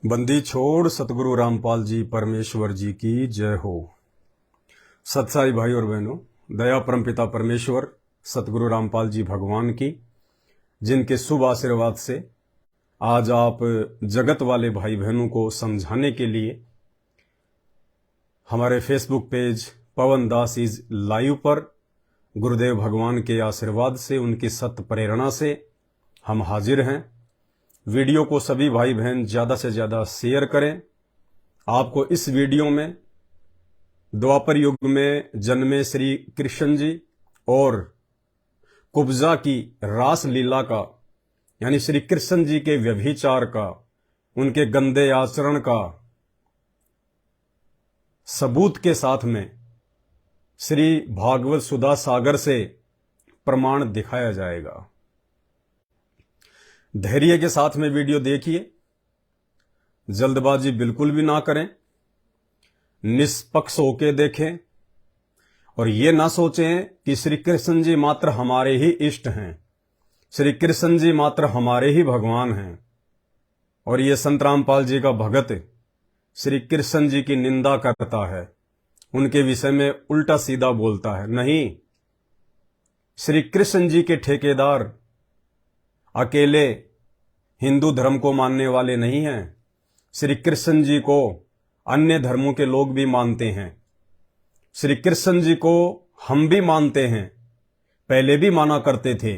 बंदी छोड़ सतगुरु रामपाल जी परमेश्वर जी की जय हो। सत्साई भाई और बहनों, दया परमपिता परमेश्वर सतगुरु रामपाल जी भगवान की, जिनके शुभ आशीर्वाद से आज आप जगत वाले भाई बहनों को समझाने के लिए हमारे Facebook page Pawan Das is live पर गुरुदेव भगवान के आशीर्वाद से, उनकी सत्य प्रेरणा से हम हाजिर हैं। वीडियो को सभी भाई बहन ज़्यादा से ज़्यादा शेयर करें। आपको इस वीडियो में द्वापर युग में जन्मे श्री कृष्ण जी और कुब्जा की रास लीला का, यानी श्री कृष्ण जी के व्यभिचार का, उनके गंदे आचरण का सबूत के साथ में श्री भागवत सुधा सागर से प्रमाण दिखाया जाएगा। धैर्य के साथ में वीडियो देखिए, जल्दबाजी बिल्कुल भी ना करें, निष्पक्ष होके देखें और ये ना सोचें कि श्री कृष्ण जी मात्र हमारे ही इष्ट हैं, श्री कृष्ण जी मात्र हमारे ही भगवान हैं और ये संत रामपाल जी का भगत श्री कृष्ण जी की निंदा करता है, उनके विषय में उल्टा सीधा बोलता है। नहीं, श्री कृष्ण जी के ठेकेदार अकेले हिंदू धर्म को मानने वाले नहीं हैं, श्री कृष्ण जी को अन्य धर्मों के लोग भी मानते हैं। श्री कृष्ण जी को हम भी मानते हैं, पहले भी माना करते थे,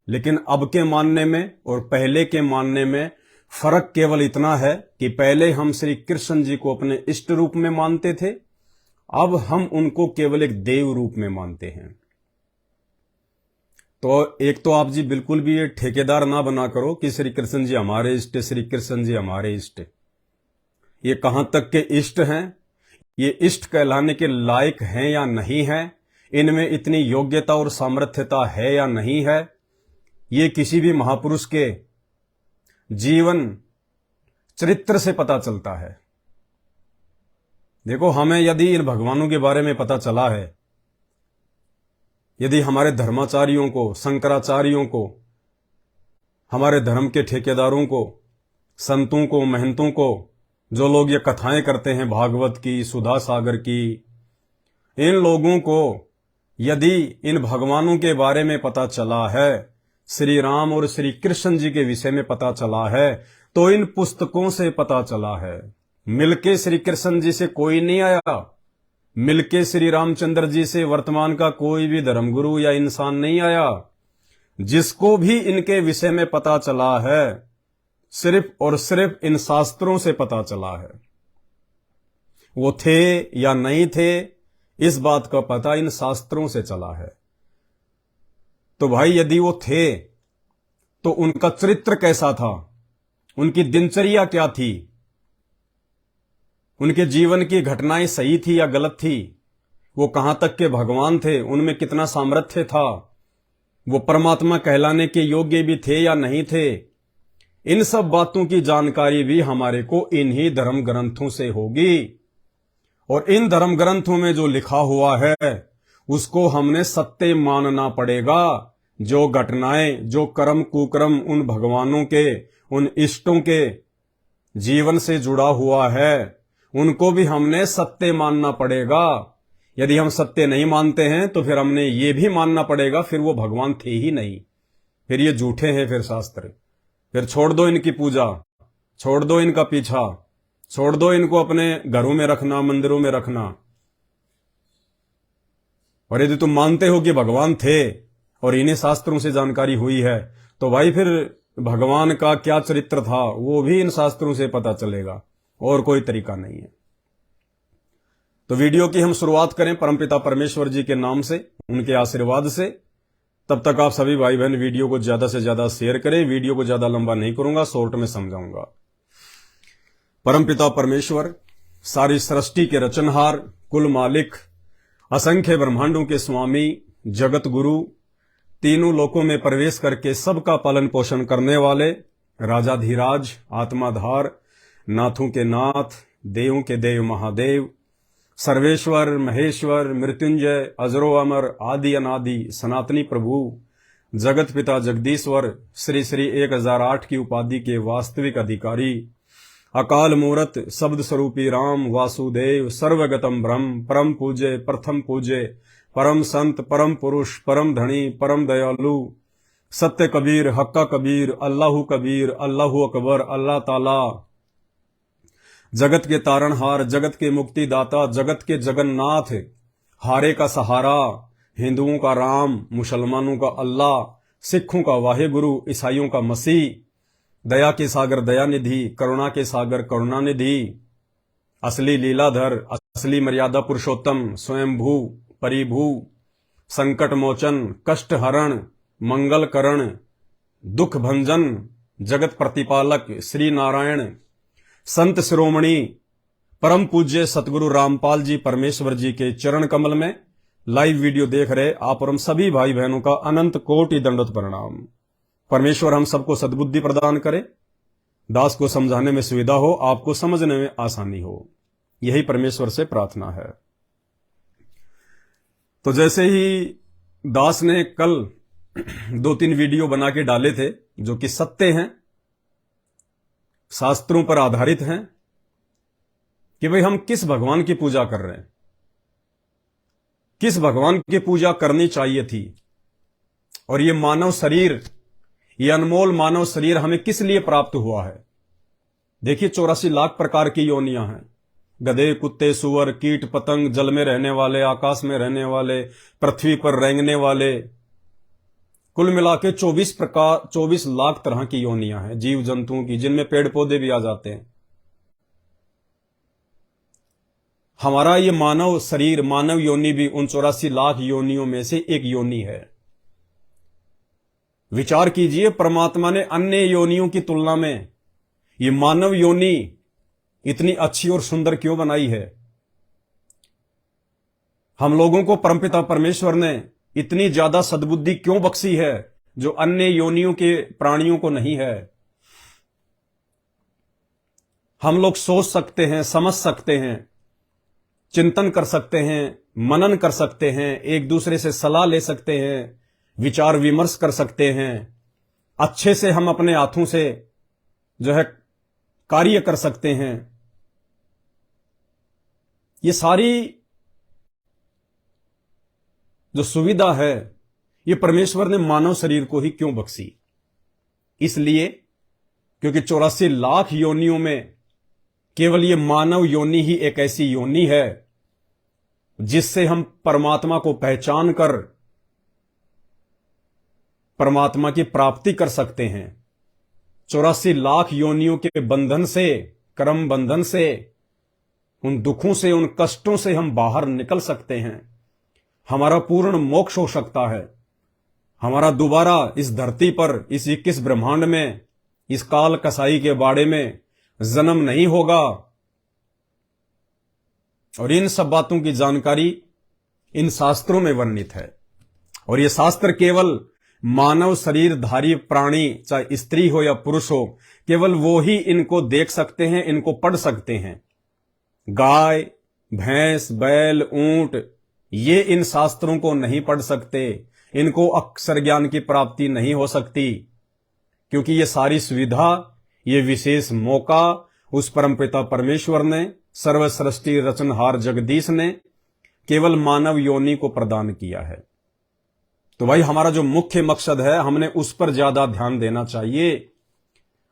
लेकिन अब के मानने में और पहले के मानने में फर्क केवल इतना है कि पहले हम श्री कृष्ण जी को अपने इष्ट रूप में मानते थे, अब हम उनको केवल एक देव रूप में मानते हैं। तो एक तो आप जी बिल्कुल भी ये ठेकेदार ना बना करो कि श्री कृष्ण जी हमारे इष्ट, श्री कृष्ण जी हमारे इष्ट। ये कहां तक के इष्ट हैं, ये इष्ट कहलाने के लायक हैं या नहीं है, इनमें इतनी योग्यता और सामर्थ्यता है या नहीं है, ये किसी भी महापुरुष के जीवन चरित्र से पता चलता है। देखो, हमें यदि इन भगवानों के बारे में पता चला है, यदि हमारे धर्माचार्यों को, शंकराचार्यों को, हमारे धर्म के ठेकेदारों को, संतों को, महंतों को, जो लोग ये कथाएं करते हैं भागवत की, सुधा सागर की, इन लोगों को यदि इन भगवानों के बारे में पता चला है, श्री राम और श्री कृष्ण जी के विषय में पता चला है, तो इन पुस्तकों से पता चला है। मिलके श्री कृष्ण जी से कोई नहीं आया, मिलके श्री रामचंद्र जी से वर्तमान का कोई भी धर्मगुरु या इंसान नहीं आया। जिसको भी इनके विषय में पता चला है, सिर्फ और सिर्फ इन शास्त्रों से पता चला है। वो थे या नहीं थे, इस बात का पता इन शास्त्रों से चला है। तो भाई, यदि वो थे तो उनका चरित्र कैसा था, उनकी दिनचर्या क्या थी, उनके जीवन की घटनाएं सही थी या गलत थी, वो कहां तक के भगवान थे, उनमें कितना सामर्थ्य था, वो परमात्मा कहलाने के योग्य भी थे या नहीं थे, इन सब बातों की जानकारी भी हमारे को इन्हीं धर्म ग्रंथों से होगी। और इन धर्म ग्रंथों में जो लिखा हुआ है उसको हमने सत्य मानना पड़ेगा। जो घटनाएं, जो कर्म कुकर्म उन भगवानों के, उन इष्टों के जीवन से जुड़ा हुआ है, उनको भी हमने सत्य मानना पड़ेगा। यदि हम सत्य नहीं मानते हैं तो फिर हमने ये भी मानना पड़ेगा फिर वो भगवान थे ही नहीं, फिर ये झूठे हैं, फिर शास्त्र। फिर छोड़ दो इनकी पूजा, छोड़ दो इनका पीछा, छोड़ दो इनको अपने घरों में रखना, मंदिरों में रखना। और यदि तुम मानते हो कि भगवान थे और इन्हीं शास्त्रों से जानकारी हुई है, तो भाई फिर भगवान का क्या चरित्र था वो भी इन शास्त्रों से पता चलेगा, और कोई तरीका नहीं है। तो वीडियो की हम शुरुआत करें परमपिता परमेश्वर जी के नाम से, उनके आशीर्वाद से। तब तक आप सभी भाई बहन वीडियो को ज्यादा से ज्यादा शेयर करें। वीडियो को ज्यादा लंबा नहीं करूंगा, शॉर्ट में समझाऊंगा। परमपिता परमेश्वर सारी सृष्टि के रचनहार, कुल मालिक, असंख्य ब्रह्मांडों के स्वामी, जगत गुरु, तीनों लोकों में प्रवेश करके सबका पालन पोषण करने वाले, राजाधिराज, आत्माधार, नाथों के नाथ, देवों के देव महादेव, सर्वेश्वर, महेश्वर, मृत्युंजय, अजरो अमर, आदि अनादि, सनातनी प्रभु, जगत पिता जगदीश्वर, श्री श्री 1008 की उपाधि के वास्तविक अधिकारी, अकाल मूरत शब्द स्वरूपी राम वासुदेव सर्वगतम ब्रह्म परम पूज्य प्रथम पूज्य परम संत परम पुरुष परम धनी परम दयालु सत्य कबीर हक्का कबीर अल्लाहु अकबर अल्लाह ताला जगत के तारणहार जगत के मुक्तिदाता जगत के जगन्नाथ हारे का सहारा हिंदुओं का राम मुसलमानों का अल्लाह सिखों का वाहेगुरु ईसाइयों का मसीह दया के सागर दयानिधि करुणा के सागर करुणानिधि असली लीलाधर असली मर्यादा पुरुषोत्तम स्वयंभू परिभू संकट मोचन कष्ट हरण मंगल करण दुख भंजन जगत प्रतिपालक श्री नारायण संत शिरोमणि परम पूज्य सतगुरु रामपाल जी परमेश्वर जी के चरण कमल में लाइव वीडियो देख रहे आप और हम सभी भाई बहनों का अनंत कोटि दंडवत प्रणाम। परमेश्वर हम सबको सद्बुद्धि प्रदान करे, दास को समझाने में सुविधा हो, आपको समझने में आसानी हो, यही परमेश्वर से प्रार्थना है। तो जैसे ही दास ने कल 2-3 वीडियो बना के डाले थे जो कि सत्य हैं, शास्त्रों पर आधारित हैं कि भाई हम किस भगवान की पूजा कर रहे हैं, किस भगवान की पूजा करनी चाहिए थी, और ये मानव शरीर, ये अनमोल मानव शरीर हमें किस लिए प्राप्त हुआ है। देखिए 84 लाख प्रकार की योनियां हैं, गधे कुत्ते सुअर कीट पतंग जल में रहने वाले आकाश में रहने वाले पृथ्वी पर रेंगने वाले, कुल मिला के 24 लाख तरह की योनियां हैं जीव जंतुओं की, जिनमें पेड़ पौधे भी आ जाते हैं। हमारा ये मानव शरीर मानव योनि भी उन 84 लाख योनियों में से एक योनि है। विचार कीजिए, परमात्मा ने अन्य योनियों की तुलना में ये मानव योनि इतनी अच्छी और सुंदर क्यों बनाई है। हम लोगों को परमपिता परमेश्वर ने इतनी ज्यादा सद्बुद्धि क्यों बख्शी है जो अन्य योनियों के प्राणियों को नहीं है। हम लोग सोच सकते हैं, समझ सकते हैं, चिंतन कर सकते हैं, मनन कर सकते हैं, एक दूसरे से सलाह ले सकते हैं, विचार विमर्श कर सकते हैं, अच्छे से हम अपने हाथों से जो है कार्य कर सकते हैं। ये सारी जो सुविधा है ये परमेश्वर ने मानव शरीर को ही क्यों बख्शी। इसलिए क्योंकि 84 लाख योनियों में केवल ये मानव योनि ही एक ऐसी योनि है जिससे हम परमात्मा को पहचान कर परमात्मा की प्राप्ति कर सकते हैं। 84 लाख योनियों के बंधन से, कर्म बंधन से, उन दुखों से, उन कष्टों से हम बाहर निकल सकते हैं। हमारा पूर्ण मोक्ष हो सकता है। हमारा दोबारा इस धरती पर, इस 21 ब्रह्मांड में, इस काल कसाई के बाड़े में जन्म नहीं होगा। और इन सब बातों की जानकारी इन शास्त्रों में वर्णित है। और ये शास्त्र केवल मानव शरीरधारी प्राणी, चाहे स्त्री हो या पुरुष हो, केवल वो ही इनको देख सकते हैं, इनको पढ़ सकते हैं। गाय भैंस बैल ऊंट ये इन शास्त्रों को नहीं पढ़ सकते, इनको अक्षर ज्ञान की प्राप्ति नहीं हो सकती, क्योंकि ये सारी सुविधा, ये विशेष मौका उस परमपिता परमेश्वर ने, सर्वसृष्टि रचनहार जगदीश ने केवल मानव योनि को प्रदान किया है। तो भाई हमारा जो मुख्य मकसद है हमने उस पर ज्यादा ध्यान देना चाहिए।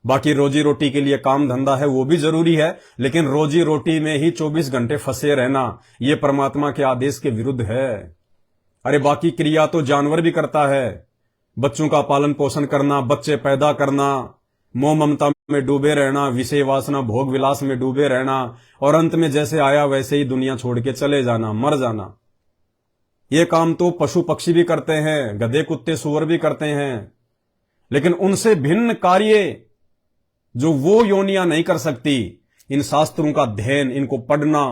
बाकी रोजी रोटी के लिए काम धंधा है वो भी जरूरी है, लेकिन रोजी रोटी में ही 24 घंटे फंसे रहना ये परमात्मा के आदेश के विरुद्ध है। अरे बाकी क्रिया तो जानवर भी करता है, बच्चों का पालन पोषण करना, बच्चे पैदा करना, मोह ममता में डूबे रहना, विषय वासना भोग विलास में डूबे रहना, और अंत में जैसे आया वैसे ही दुनिया छोड़ के चले जाना, मर जाना। ये काम तो पशु पक्षी भी करते हैं, गधे कुत्ते सुअर भी करते हैं, लेकिन उनसे भिन्न कार्य जो वो योनियां नहीं कर सकती, इन शास्त्रों का अध्ययन, इनको पढ़ना,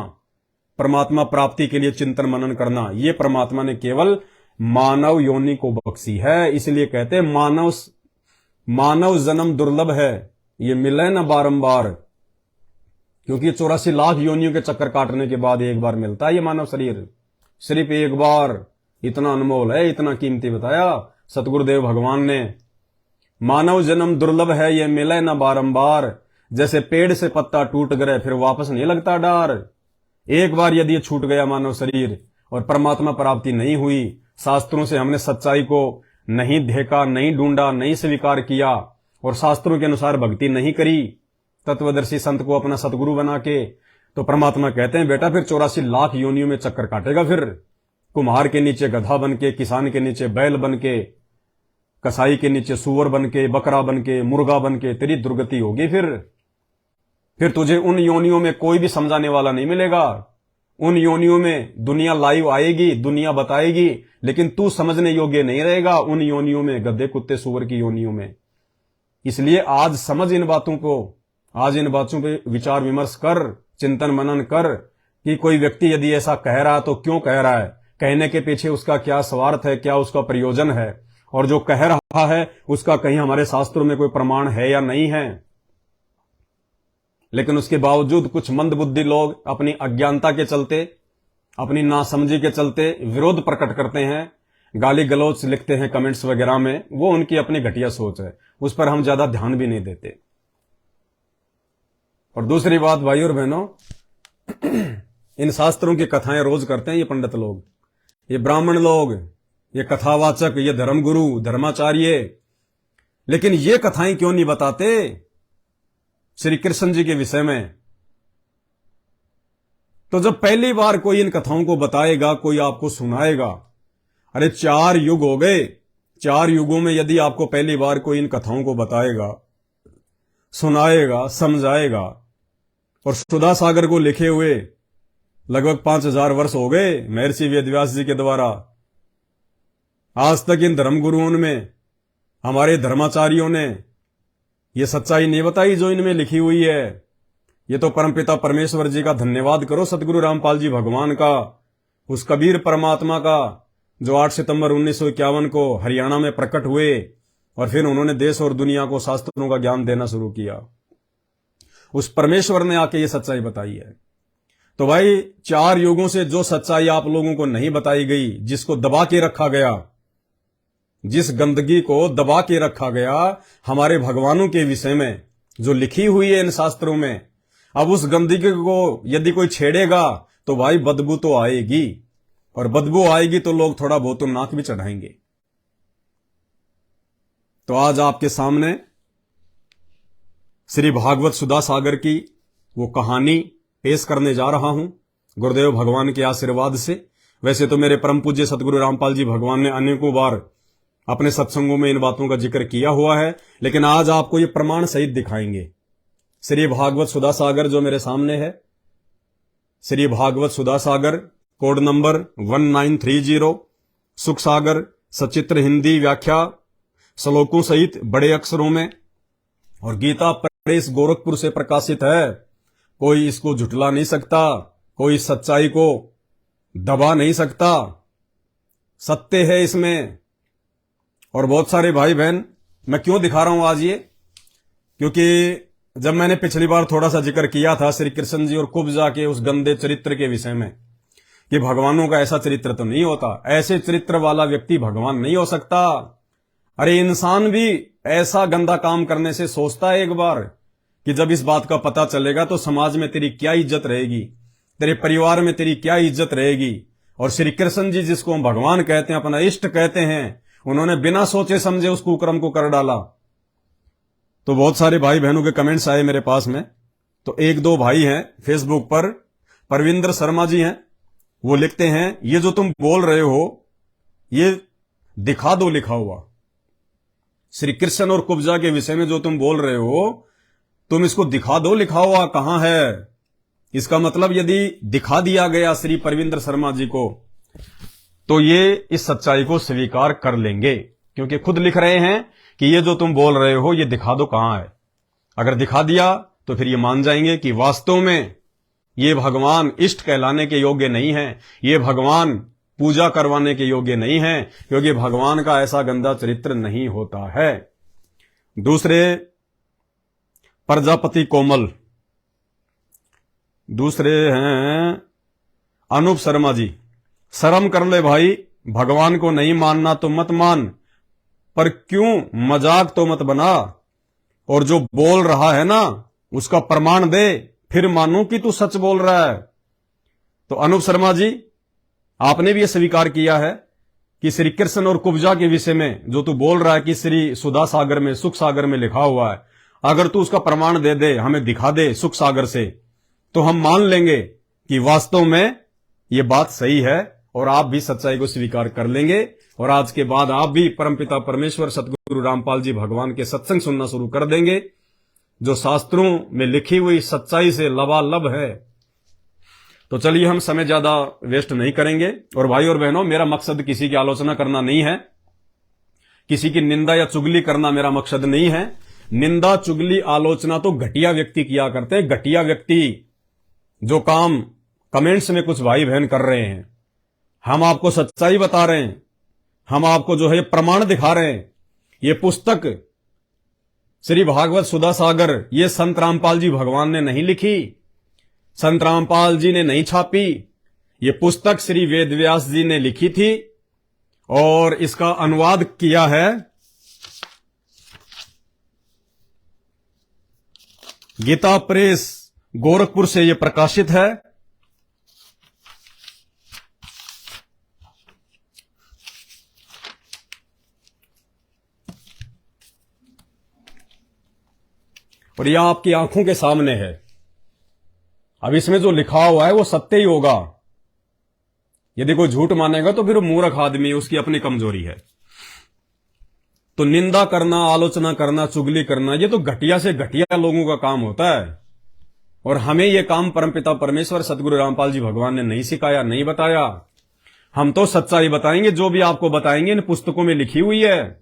परमात्मा प्राप्ति के लिए चिंतन मनन करना, ये परमात्मा ने केवल मानव योनि को बख्शी है। इसलिए कहते हैं मानव जन्म दुर्लभ है, ये मिले न बारंबार, क्योंकि 84 लाख योनियों के चक्कर काटने के बाद एक बार मिलता है ये मानव शरीर, सिर्फ एक बार। इतना अनमोल है, इतना कीमती बताया सतगुरुदेव भगवान ने। मानव जन्म दुर्लभ है, ये मिले न बारंबार, जैसे पेड़ से पत्ता टूट गए फिर वापस नहीं लगता डार। एक बार यदि ये छूट गया मानव शरीर और परमात्मा प्राप्ति नहीं हुई, शास्त्रों से हमने सच्चाई को नहीं देखा, नहीं ढूंढा, नहीं स्वीकार किया और शास्त्रों के अनुसार भक्ति नहीं करी, तत्वदर्शी संत को अपना सतगुरु बना के, तो परमात्मा कहते हैं बेटा फिर 84 लाख योनियों में चक्कर काटेगा। फिर कुम्हार के नीचे गधा बन के, किसान के नीचे बैल बन के, कसाई के नीचे सुअर बन के, बकरा बन के, मुर्गा बन के तेरी दुर्गति होगी। फिर तुझे उन योनियों में कोई भी समझाने वाला नहीं मिलेगा। उन योनियों में दुनिया लाइव आएगी, दुनिया बताएगी, लेकिन तू समझने योग्य नहीं रहेगा उन योनियों में, गधे कुत्ते सुअर की योनियों में। इसलिए आज समझ इन बातों को, आज इन बातों पे विचार विमर्श कर, चिंतन मनन कर कि कोई व्यक्ति यदि ऐसा कह रहा है तो क्यों कह रहा है, कहने के पीछे उसका क्या स्वार्थ है, क्या उसका प्रयोजन है, और जो कह रहा है उसका कहीं हमारे शास्त्रों में कोई प्रमाण है या नहीं है। लेकिन उसके बावजूद कुछ मंद बुद्धि लोग अपनी अज्ञानता के चलते, अपनी नासमझी के चलते विरोध प्रकट करते हैं, गाली गलौच लिखते हैं कमेंट्स वगैरह में। वो उनकी अपनी घटिया सोच है, उस पर हम ज्यादा ध्यान भी नहीं देते। और दूसरी बात भाई और बहनों, इन शास्त्रों की कथाएं रोज करते हैं ये पंडित लोग, ये ब्राह्मण लोग, ये कथावाचक, ये धर्मगुरु, धर्माचार्य, लेकिन ये कथाएं क्यों नहीं बताते श्री कृष्ण जी के विषय में। तो जब पहली बार कोई इन कथाओं को बताएगा, कोई आपको सुनाएगा, अरे 4 युग हो गए, 4 युगों में यदि आपको पहली बार कोई इन कथाओं को बताएगा, सुनाएगा, समझाएगा, और सुधा सागर को लिखे हुए लगभग 5000 वर्ष हो गए महर्षि वेदव्यास जी के द्वारा, आज तक इन धर्मगुरुओं में, हमारे धर्माचार्यों ने ये सच्चाई नहीं बताई जो इनमें लिखी हुई है। ये तो परमपिता परमेश्वर जी का धन्यवाद करो, सतगुरु रामपाल जी भगवान का, उस कबीर परमात्मा का, जो 8 सितंबर 1951 को हरियाणा में प्रकट हुए और फिर उन्होंने देश और दुनिया को शास्त्रों का ज्ञान देना शुरू किया। उस परमेश्वर ने आके ये सच्चाई बताई है। तो भाई 4 युगों से जो सच्चाई आप लोगों को नहीं बताई गई, जिसको दबा के रखा गया, जिस गंदगी को दबा के रखा गया हमारे भगवानों के विषय में जो लिखी हुई है इन शास्त्रों में, अब उस गंदगी को यदि कोई छेड़ेगा तो भाई बदबू तो आएगी, और बदबू आएगी तो लोग थोड़ा बहुत तो नाक भी चढ़ाएंगे। तो आज आपके सामने श्री भागवत सुधा सागर की वो कहानी पेश करने जा रहा हूं गुरुदेव भगवान के आशीर्वाद से। वैसे तो मेरे परम पूज्य सतगुरु रामपाल जी भगवान ने अनेकों बार अपने सत्संगों में इन बातों का जिक्र किया हुआ है, लेकिन आज आपको ये प्रमाण सहित दिखाएंगे। श्री भागवत सुधा सागर जो मेरे सामने है, श्री भागवत सुधा सागर, कोड नंबर 1930, सुख सागर, सचित्र हिंदी व्याख्या श्लोकों सहित बड़े अक्षरों में, और गीता प्रेस गोरखपुर से प्रकाशित है। कोई इसको झुटला नहीं सकता, कोई सच्चाई को दबा नहीं सकता, सत्य है इसमें। और बहुत सारे भाई बहन, मैं क्यों दिखा रहा हूं आज ये, क्योंकि जब मैंने पिछली बार थोड़ा सा जिक्र किया था श्री कृष्ण जी और कुब्जा के उस गंदे चरित्र के विषय में, कि भगवानों का ऐसा चरित्र तो नहीं होता, ऐसे चरित्र वाला व्यक्ति भगवान नहीं हो सकता। अरे इंसान भी ऐसा गंदा काम करने से सोचता है एक बार, कि जब इस बात का पता चलेगा तो समाज में तेरी क्या इज्जत रहेगी, तेरे परिवार में तेरी क्या इज्जत रहेगी। और श्री कृष्ण जी जिसको हम भगवान कहते हैं, अपना इष्ट कहते हैं, उन्होंने बिना सोचे समझे उस कुकर्म को कर डाला। तो बहुत सारे भाई बहनों के कमेंट्स आए मेरे पास में। तो 1-2 भाई हैं फेसबुक पर, परविंदर शर्मा जी हैं, वो लिखते हैं ये जो तुम बोल रहे हो ये दिखा दो लिखा हुआ। श्री कृष्ण और कुब्जा के विषय में जो तुम बोल रहे हो, तुम इसको दिखा दो लिखा हुआ कहां है। इसका मतलब यदि दिखा दिया गया श्री परविंदर शर्मा जी को, तो ये इस सच्चाई को स्वीकार कर लेंगे, क्योंकि खुद लिख रहे हैं कि ये जो तुम बोल रहे हो ये दिखा दो कहां है। अगर दिखा दिया तो फिर ये मान जाएंगे कि वास्तव में ये भगवान इष्ट कहलाने के योग्य नहीं है, ये भगवान पूजा करवाने के योग्य नहीं है, क्योंकि भगवान का ऐसा गंदा चरित्र नहीं होता है। दूसरे प्रजापति कोमल, दूसरे हैं अनूप शर्मा जी, शर्म कर ले भाई, भगवान को नहीं मानना तो मत मान, पर क्यों मजाक तो मत बना। और जो बोल रहा है ना उसका प्रमाण दे, फिर मानूं कि तू सच बोल रहा है। तो अनूप शर्मा जी, आपने भी यह स्वीकार किया है कि श्री कृष्ण और कुब्जा के विषय में जो तू बोल रहा है कि श्री सुधा सागर में, सुख सागर में लिखा हुआ है, अगर तू उसका प्रमाण दे दे, हमें दिखा दे सुख सागर से, तो हम मान लेंगे कि वास्तव में यह बात सही है और आप भी सच्चाई को स्वीकार कर लेंगे। और आज के बाद आप भी परमपिता परमेश्वर सतगुरु रामपाल जी भगवान के सत्संग सुनना शुरू कर देंगे, जो शास्त्रों में लिखी हुई सच्चाई से लबालब है। तो चलिए, हम समय ज्यादा वेस्ट नहीं करेंगे। और भाई और बहनों, मेरा मकसद किसी की आलोचना करना नहीं है, किसी की निंदा या चुगली करना मेरा मकसद नहीं है। निंदा, चुगली, आलोचना तो घटिया व्यक्ति किया करते हैं। घटिया व्यक्ति जो काम कमेंट्स में कुछ भाई बहन कर रहे हैं, हम आपको सच्चाई बता रहे हैं, हम आपको जो है प्रमाण दिखा रहे हैं। ये पुस्तक श्री भागवत सुधा सागर, ये संत रामपाल जी भगवान ने नहीं लिखी, संत रामपाल जी ने नहीं छापी। ये पुस्तक श्री वेदव्यास जी ने लिखी थी और इसका अनुवाद किया है गीता प्रेस गोरखपुर से, यह प्रकाशित है। और यह आपकी आंखों के सामने है। अब इसमें जो लिखा हुआ है वो सत्य ही होगा। यदि कोई झूठ मानेगा तो फिर वो मूर्ख आदमी, उसकी अपनी कमजोरी है। तो निंदा करना, आलोचना करना, चुगली करना, ये तो घटिया से घटिया लोगों का काम होता है। और हमें यह काम परमपिता परमेश्वर सतगुरु रामपाल जी भगवान ने नहीं सिखाया, नहीं बताया। हम तो सच्चाई बताएंगे, जो भी आपको बताएंगे इन पुस्तकों में लिखी हुई है।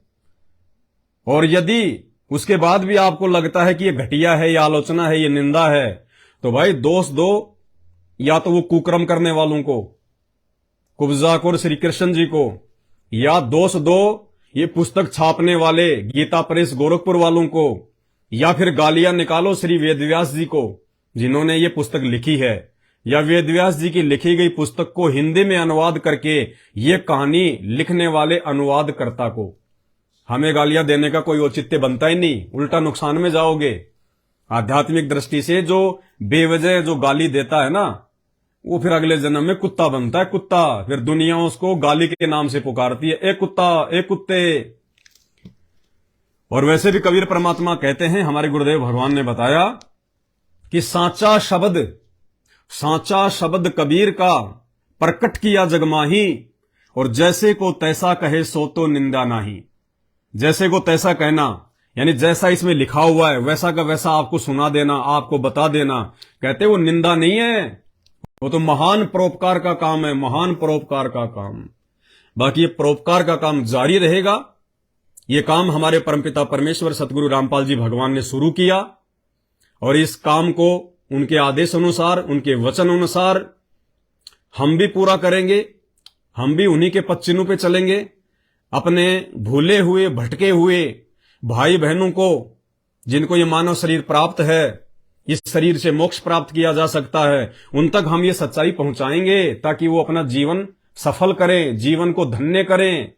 और यदि उसके बाद भी आपको लगता है कि यह घटिया है, यह आलोचना है, यह निंदा है, तो भाई दोष दो या तो वो कुकर्म करने वालों को, कुब्जा को और श्री कृष्ण जी को, या दोष दो ये पुस्तक छापने वाले गीता प्रेस गोरखपुर वालों को, या फिर गालियां निकालो श्री वेदव्यास जी को जिन्होंने ये पुस्तक लिखी है, या वेदव्यास जी की लिखी गई पुस्तक को हिंदी में अनुवाद करके ये कहानी लिखने वाले अनुवादकर्ता को। हमें गालियां देने का कोई औचित्य बनता ही नहीं, उल्टा नुकसान में जाओगे। आध्यात्मिक दृष्टि से जो बेवजह जो गाली देता है ना, वो फिर अगले जन्म में कुत्ता बनता है, कुत्ता। फिर दुनिया उसको गाली के नाम से पुकारती है, ए कुत्ता, ए कुत्ते। और वैसे भी कबीर परमात्मा कहते हैं, हमारे गुरुदेव भगवान ने बताया कि साचा शब्द कबीर का प्रकट किया जगमाही, और जैसे को तैसा कहे सो तो निंदा नाही। जैसे को तैसा कहना यानी जैसा इसमें लिखा हुआ है वैसा का वैसा आपको सुना देना, आपको बता देना, कहते वो निंदा नहीं है, वो तो महान परोपकार का काम है, महान परोपकार का काम। बाकी ये परोपकार का काम जारी रहेगा। ये काम हमारे परमपिता परमेश्वर सतगुरु रामपाल जी भगवान ने शुरू किया, और इस काम को उनके आदेश अनुसार, उनके वचन अनुसार हम भी पूरा करेंगे। हम भी उन्हीं के पद चिन्हों पे चलेंगे। अपने भूले हुए, भटके हुए भाई बहनों को, जिनको ये मानव शरीर प्राप्त है, इस शरीर से मोक्ष प्राप्त किया जा सकता है, उन तक हम ये सच्चाई पहुंचाएंगे ताकि वो अपना जीवन सफल करें, जीवन को धन्य करें,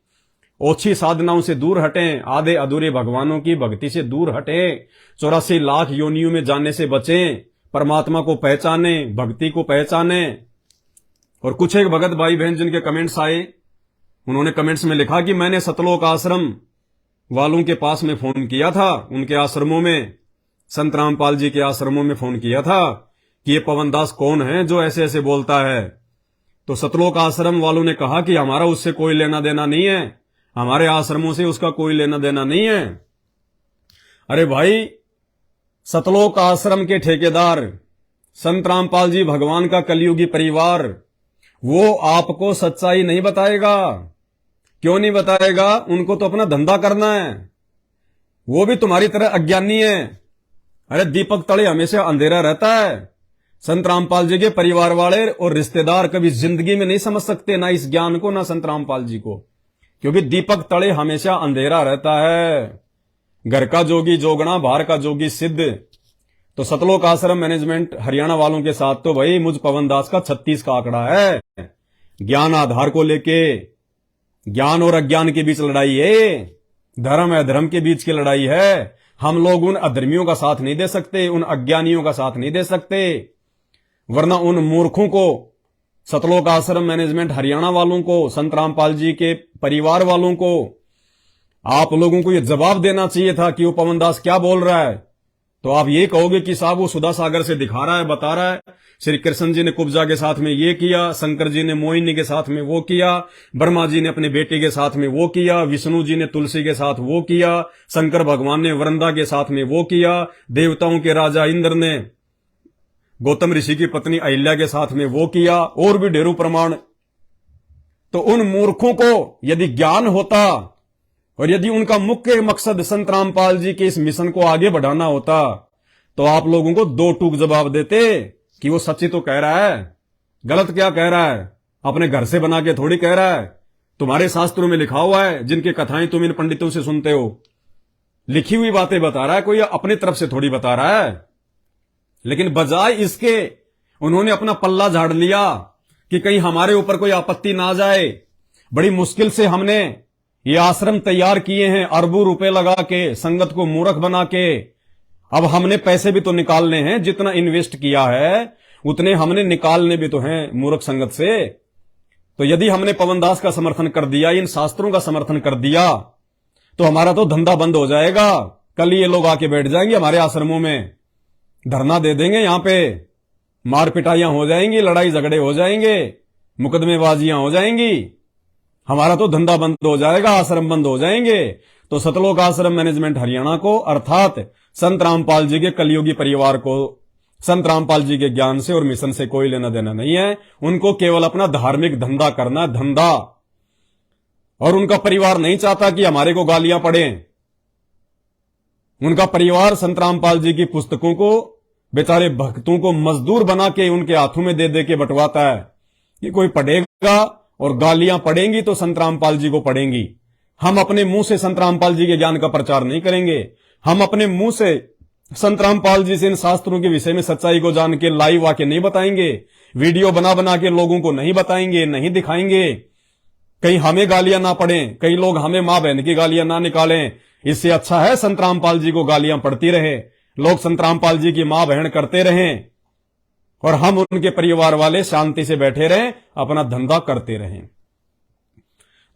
ओछी साधनाओं से दूर हटें, आधे अधूरे भगवानों की भक्ति से दूर हटें, 84 लाख योनियों में जाने से बचें, परमात्मा को पहचाने, भक्ति को पहचाने। और कुछ एक भगत भाई बहन जिनके कमेंट्स आए, उन्होंने कमेंट्स में लिखा कि मैंने सतलोक आश्रम वालों के पास में फोन किया था, उनके आश्रमों में, संत रामपाल जी के आश्रमों में फोन किया था कि ये पवन दास कौन है जो ऐसे ऐसे बोलता है। तो सतलोक आश्रम वालों ने कहा कि हमारा उससे कोई लेना देना नहीं है, हमारे आश्रमों से उसका कोई लेना देना नहीं है। अरे भाई, सतलोक आश्रम के ठेकेदार संत रामपाल जी भगवान का कलयुगी परिवार, वो आपको सच्चाई नहीं बताएगा। क्यों नहीं बताएगा? उनको तो अपना धंधा करना है, वो भी तुम्हारी तरह अज्ञानी है। अरे दीपक तले हमेशा अंधेरा रहता है। संत रामपाल जी के परिवार वाले और रिश्तेदार कभी जिंदगी में नहीं समझ सकते, ना इस ज्ञान को, ना संत रामपाल जी को, क्योंकि दीपक तले हमेशा अंधेरा रहता है। घर का जोगी जोगना, बाहर का जोगी सिद्ध। तो सतलोक आश्रम मैनेजमेंट हरियाणा वालों के साथ तो भाई मुझ पवन दास का 36 का आंकड़ा है। ज्ञान आधार को लेके, ज्ञान और अज्ञान के बीच लड़ाई है, धर्म अधर्म के बीच की लड़ाई है। हम लोग उन अधर्मियों का साथ नहीं दे सकते, उन अज्ञानियों का साथ नहीं दे सकते, वरना उन मूर्खों को, सतलोक आश्रम मैनेजमेंट हरियाणा वालों को, संत रामपाल जी के परिवार वालों को आप लोगों को यह जवाब देना चाहिए था कि वो पवन दास क्या बोल रहा है। तो आप ये कहोगे कि साहब वो सुधा सागर से दिखा रहा है, बता रहा है, श्री कृष्ण जी ने कुब्जा के साथ में ये किया, शंकर जी ने मोहिनी के साथ में वो किया, ब्रह्मा जी ने अपने बेटे के साथ में वो किया, विष्णु जी ने तुलसी के साथ वो किया, शंकर भगवान ने वृंदा के साथ में वो किया, देवताओं के राजा इंद्र ने गौतम ऋषि की पत्नी अहिल्या के साथ में वो किया, और भी ढेरों प्रमाण। तो उन मूर्खों को यदि ज्ञान होता और यदि उनका मुख्य मकसद संत रामपाल जी के इस मिशन को आगे बढ़ाना होता, तो आप लोगों को दो टूक जवाब देते कि वो सच्ची तो कह रहा है, गलत क्या कह रहा है, अपने घर से बना के थोड़ी कह रहा है, तुम्हारे शास्त्रों में लिखा हुआ है, जिनकी कथाएं तुम इन पंडितों से सुनते हो, लिखी हुई बातें बता रहा है, कोई अपनी तरफ से थोड़ी बता रहा है। लेकिन बजाय इसके उन्होंने अपना पल्ला झाड़ लिया कि कहीं हमारे ऊपर कोई आपत्ति ना आ जाए। बड़ी मुश्किल से हमने ये आश्रम तैयार किए हैं, अरबों रुपए लगा के, संगत को मूर्ख बना के। अब हमने पैसे भी तो निकालने हैं, जितना इन्वेस्ट किया है उतने हमने निकालने भी तो हैं मूर्ख संगत से। तो यदि हमने पवन दास का समर्थन कर दिया, इन शास्त्रों का समर्थन कर दिया, तो हमारा तो धंधा बंद हो जाएगा। कल ये लोग आके बैठ जाएंगे हमारे आश्रमों में, धरना दे देंगे, यहां पे मार पिटाइयां हो जाएंगी, लड़ाई झगड़े हो जाएंगे, मुकदमेबाजियां हो जाएंगी, हमारा तो धंधा बंद हो जाएगा, आश्रम बंद हो जाएंगे। तो सतलोक आश्रम मैनेजमेंट हरियाणा को, अर्थात संत रामपाल जी के कलयुगी परिवार को, संत रामपाल जी के ज्ञान से और मिशन से कोई लेना देना नहीं है। उनको केवल अपना धार्मिक धंधा करना, धंधा। और उनका परिवार नहीं चाहता कि हमारे को गालियां पड़ें। उनका परिवार संत रामपाल जी की पुस्तकों को बेचारे भक्तों को मजदूर बना के उनके हाथों में दे दे के बंटवाता है कि कोई पढ़ेगा और गालियां पड़ेंगी तो संत रामपाल जी को पड़ेंगी। हम अपने मुंह से संत रामपाल जी के ज्ञान का प्रचार नहीं करेंगे। हम अपने मुंह से संत रामपाल जी से इन शास्त्रों के विषय में सच्चाई को जान के लाइव आके नहीं बताएंगे, वीडियो बना बना के लोगों को नहीं बताएंगे, नहीं दिखाएंगे। कहीं हमें गालियां ना पड़ें, कई लोग हमें मां बहन की गालियां ना निकालें। इससे अच्छा है संत रामपाल जी को गालियां पड़ती रहे, लोग संत रामपाल जी की मां बहन करते रहें और हम उनके परिवार वाले शांति से बैठे रहें, अपना धंधा करते रहें।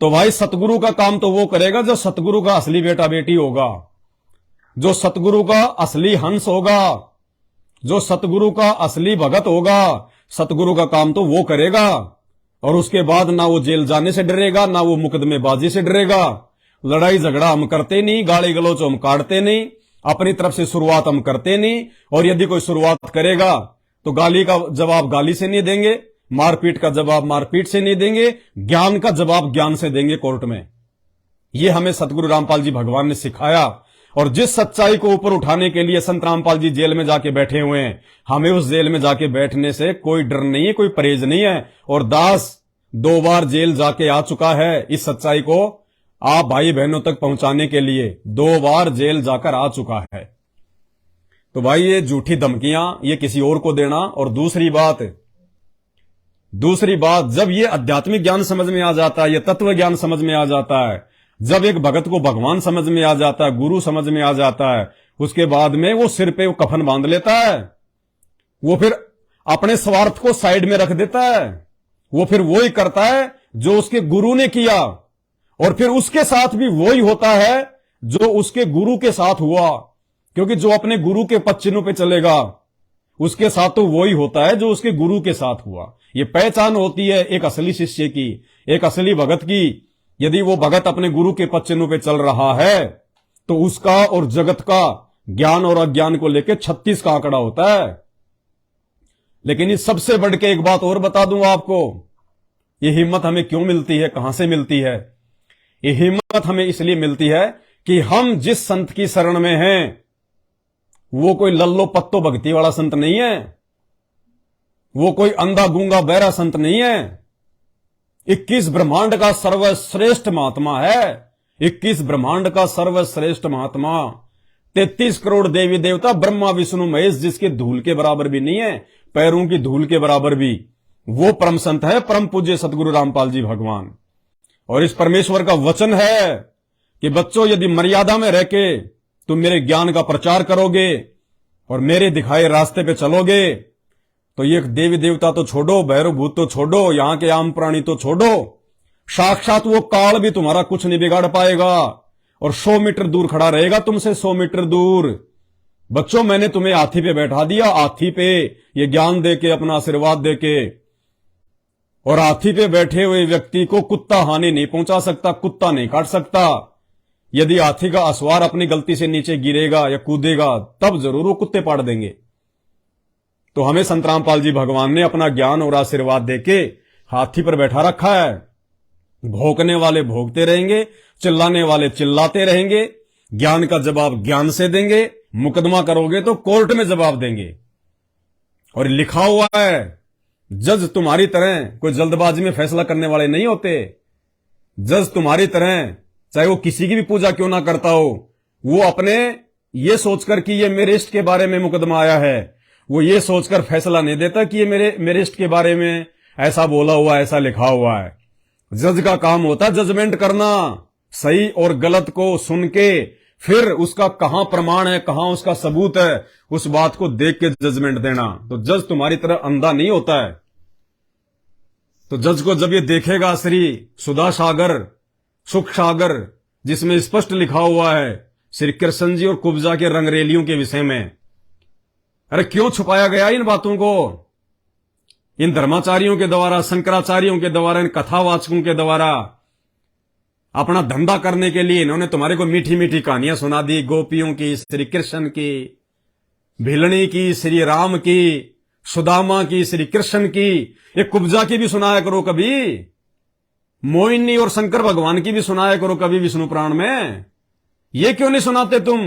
तो भाई सतगुरु का काम तो वो करेगा जो सतगुरु का असली बेटा बेटी होगा, जो सतगुरु का असली हंस होगा, जो सतगुरु का असली भगत होगा। सतगुरु का काम तो वो करेगा और उसके बाद ना वो जेल जाने से डरेगा, ना वो मुकदमेबाजी से डरेगा। लड़ाई झगड़ा हम करते नहीं, गाली गलौच हम काटते नहीं, अपनी तरफ से शुरुआत हम करते नहीं। और यदि कोई शुरुआत करेगा तो गाली का जवाब गाली से नहीं देंगे, मारपीट का जवाब मारपीट से नहीं देंगे, ज्ञान का जवाब ज्ञान से देंगे कोर्ट में। यह हमें सतगुरु रामपाल जी भगवान ने सिखाया। और जिस सच्चाई को ऊपर उठाने के लिए संत रामपाल जी जेल में जाके बैठे हुए हैं, हमें उस जेल में जाके बैठने से कोई डर नहीं है, कोई परहेज नहीं है। और दास 2 बार जेल जाके आ चुका है इस सच्चाई को आप भाई बहनों तक पहुंचाने के लिए, 2 बार जेल जाकर आ चुका है। तो भाई ये झूठी धमकियां ये किसी और को देना। और दूसरी बात जब ये आध्यात्मिक ज्ञान समझ में आ जाता है, ये तत्व ज्ञान समझ में आ जाता है, जब एक भगत को भगवान समझ में आ जाता है, गुरु समझ में आ जाता है, उसके बाद में वो सिर पे वो कफन बांध लेता है। वो फिर अपने स्वार्थ को साइड में रख देता है। वो फिर वही करता है जो उसके गुरु ने किया, और फिर उसके साथ भी वही होता है जो उसके गुरु के साथ हुआ। क्योंकि जो अपने गुरु के पद चिन्हों पे चलेगा उसके साथ तो वही होता है जो उसके गुरु के साथ हुआ। ये पहचान होती है एक असली शिष्य की, एक असली भगत की। यदि वो भगत अपने गुरु के पद चिन्हों पे चल रहा है तो उसका और जगत का ज्ञान और अज्ञान को लेकर 36 का आंकड़ा होता है। लेकिन इस सबसे बढ़ के एक बात और बता दूं आपको, ये हिम्मत हमें क्यों मिलती है, कहां से मिलती है? ये हिम्मत हमें इसलिए मिलती है कि हम जिस संत की शरण में हैं वो कोई लल्लो पत्तो भक्ति वाला संत नहीं है, वो कोई अंधा गूंगा बहरा संत नहीं है। 21 ब्रह्मांड का सर्वश्रेष्ठ महात्मा है, 21 ब्रह्मांड का सर्वश्रेष्ठ महात्मा, 33 करोड़ देवी देवता ब्रह्मा विष्णु महेश, जिसके धूल के बराबर भी नहीं है, पैरों की धूल के बराबर भी। वो परम संत है, परम पूज्य सतगुरु रामपाल जी भगवान। और इस परमेश्वर का वचन है कि बच्चों यदि मर्यादा में रह के तुम मेरे ज्ञान का प्रचार करोगे और मेरे दिखाए रास्ते पे चलोगे तो ये देवी देवता तो छोड़ो, भैरव भूत तो छोड़ो, यहां के आम प्राणी तो छोड़ो, साक्षात वो काल भी तुम्हारा कुछ नहीं बिगाड़ पाएगा और 100 मीटर दूर खड़ा रहेगा तुमसे, 100 मीटर दूर। बच्चों, मैंने तुम्हें हाथी पे बैठा दिया, हाथी पे ये ज्ञान देके, अपना आशीर्वाद देके, और हाथी पे बैठे हुए व्यक्ति को कुत्ता हानि नहीं पहुंचा सकता, कुत्ता नहीं काट सकता। यदि हाथी का असवार अपनी गलती से नीचे गिरेगा या कूदेगा तब जरूर वो कुत्ते पाड़ देंगे। तो हमें संत रामपाल जी भगवान ने अपना ज्ञान और आशीर्वाद देके हाथी पर बैठा रखा है। भौंकने वाले भौंकते रहेंगे, चिल्लाने वाले चिल्लाते रहेंगे, ज्ञान का जवाब ज्ञान से देंगे, मुकदमा करोगे तो कोर्ट में जवाब देंगे। और लिखा हुआ है, जज तुम्हारी तरह कोई जल्दबाजी में फैसला करने वाले नहीं होते। जज तुम्हारी तरह चाहे वो किसी की भी पूजा क्यों ना करता हो, वो अपने ये सोचकर कि ये मेरे इष्ट के बारे में मुकदमा आया है, वो ये सोचकर फैसला नहीं देता कि ये मेरे इष्ट के बारे में ऐसा बोला हुआ, ऐसा लिखा हुआ है। जज का काम होता है जजमेंट करना, सही और गलत को सुन के फिर उसका कहां प्रमाण है, कहां उसका सबूत है, उस बात को देख के जजमेंट देना। तो जज तुम्हारी तरह अंधा नहीं होता है। तो जज को जब ये देखेगा श्री सुधा सागर, सुख सागर, जिसमें स्पष्ट लिखा हुआ है श्री कृष्ण जी और कुब्जा के रंगरेलियों के विषय में, अरे क्यों छुपाया गया इन बातों को? इन धर्माचार्यों के द्वारा, शंकराचार्यों के द्वारा, इन कथावाचकों के द्वारा अपना धंधा करने के लिए इन्होंने तुम्हारे को मीठी मीठी कहानियां सुना दी, गोपियों की, श्री कृष्ण की, भिलनी की, श्री राम की, सुदामा की, श्री कृष्ण की, ये कुब्जा की भी सुनाया करो कभी, मोहिनी और शंकर भगवान की भी सुनाया करो कभी विष्णु पुराण में। ये क्यों नहीं सुनाते तुम?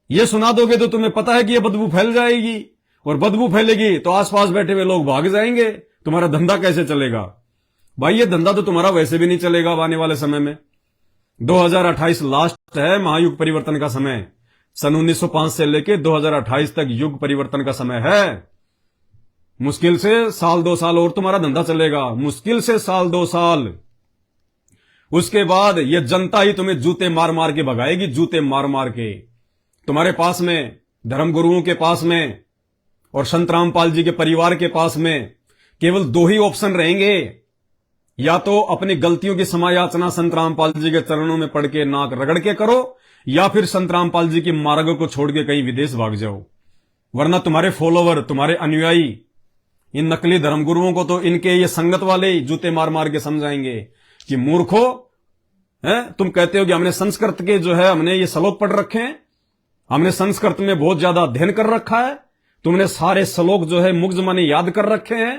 ये सुना दोगे तो तुम्हें पता है कि ये बदबू फैल जाएगी, और बदबू फैलेगी तो आसपास बैठे हुए लोग भाग जाएंगे, तुम्हारा धंधा कैसे चलेगा? भाई ये धंधा तो तुम्हारा वैसे भी नहीं चलेगा आने वाले समय में। 2028 लास्ट है, महायुग परिवर्तन का समय। सन 1905 से लेके 2028 तक युग परिवर्तन का समय है। मुश्किल से 1-2 साल और तुम्हारा धंधा चलेगा, मुश्किल से 1-2 साल। उसके बाद ये जनता ही तुम्हें जूते मार मार के भगाएगी, जूते मार मार के। तुम्हारे पास में, धर्मगुरुओं के पास में और संत रामपाल जी के परिवार के पास में केवल 2 ही ऑप्शन रहेंगे, या तो अपनी गलतियों की समायाचना संत रामपाल जी के चरणों में पड़ के नाक रगड़ के करो, या फिर संत रामपाल जी की मार्ग को छोड़ के कहीं विदेश भाग जाओ। वरना तुम्हारे फॉलोवर, तुम्हारे अनुयायी इन नकली धर्मगुरुओं को तो इनके ये संगत वाले ही जूते मार मार के समझाएंगे कि मूर्खो है, तुम कहते हो कि हमने संस्कृत के जो है हमने ये श्लोक पढ़ रखे हैं, हमने संस्कृत में बहुत ज्यादा अध्ययन कर रखा है, तुमने सारे श्लोक जो है मुग्ध माने याद कर रखे हैं,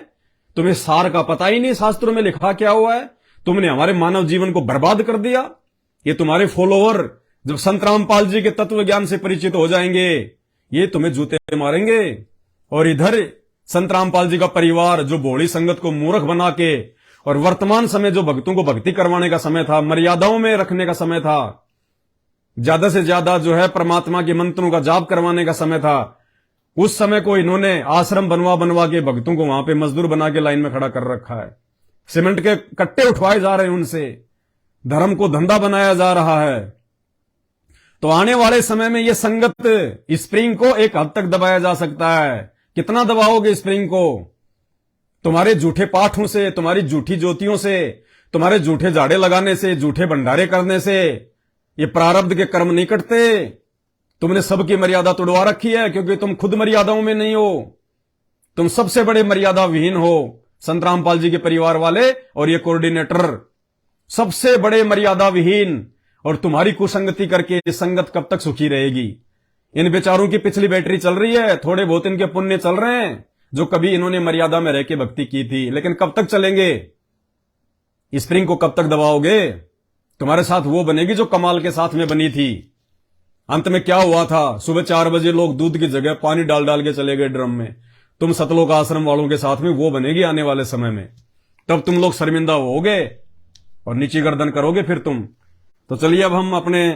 तुम्हें सार का पता ही नहीं शास्त्रों में लिखा क्या हुआ है, तुमने हमारे मानव जीवन को बर्बाद कर दिया। ये तुम्हारे फॉलोवर जब संत रामपाल जी के तत्व ज्ञान से परिचित हो जाएंगे, ये तुम्हें जूते मारेंगे। और इधर संत रामपाल जी का परिवार जो भोली संगत को मूर्ख बना के, और वर्तमान समय जो भक्तों को भक्ति करवाने का समय था, मर्यादाओं में रखने का समय था, ज्यादा से ज्यादा जो है परमात्मा के मंत्रों का जाप करवाने का समय था, उस समय को इन्होंने आश्रम बनवा बनवा के भक्तों को वहां पे मजदूर बना के लाइन में खड़ा कर रखा है। सीमेंट के कट्टे उठवाए जा रहे हैं उनसे, धर्म को धंधा बनाया जा रहा है। तो आने वाले समय में यह संगत स्प्रिंग को एक हद तक दबाया जा सकता है। कितना दबाओगे स्प्रिंग को? तुम्हारे झूठे पाठों से, तुम्हारी झूठी ज्योतियों से, तुम्हारे झूठे झाड़े लगाने से, झूठे भंडारे करने से ये प्रारब्ध के कर्म नहीं कटते। तुमने सबकी मर्यादा तोड़वा रखी है, क्योंकि तुम खुद मर्यादाओं में नहीं हो। तुम सबसे बड़े मर्यादा विहीन हो, संत रामपाल जी के परिवार वाले और ये कोऑर्डिनेटर सबसे बड़े मर्यादा विहीन। और तुम्हारी कुसंगति करके ये संगत कब तक सुखी रहेगी? इन बेचारों की पिछली बैटरी चल रही है, थोड़े बहुत इनके पुण्य चल रहे हैं जो कभी इन्होंने मर्यादा में रह के भक्ति की थी, लेकिन कब तक चलेंगे? स्प्रिंग को कब तक दबाओगे? तुम्हारे साथ वो बनेगी जो कमाल के साथ में बनी थी। अंत में क्या हुआ था? सुबह 4 बजे लोग दूध की जगह पानी डाल डाल के चले गए ड्रम में। तुम सतलोक आश्रम वालों के साथ में वो बनेगी आने वाले समय में। तब तुम लोग शर्मिंदा होगे और नीची गर्दन करोगे फिर तुम। तो चलिए अब हम अपने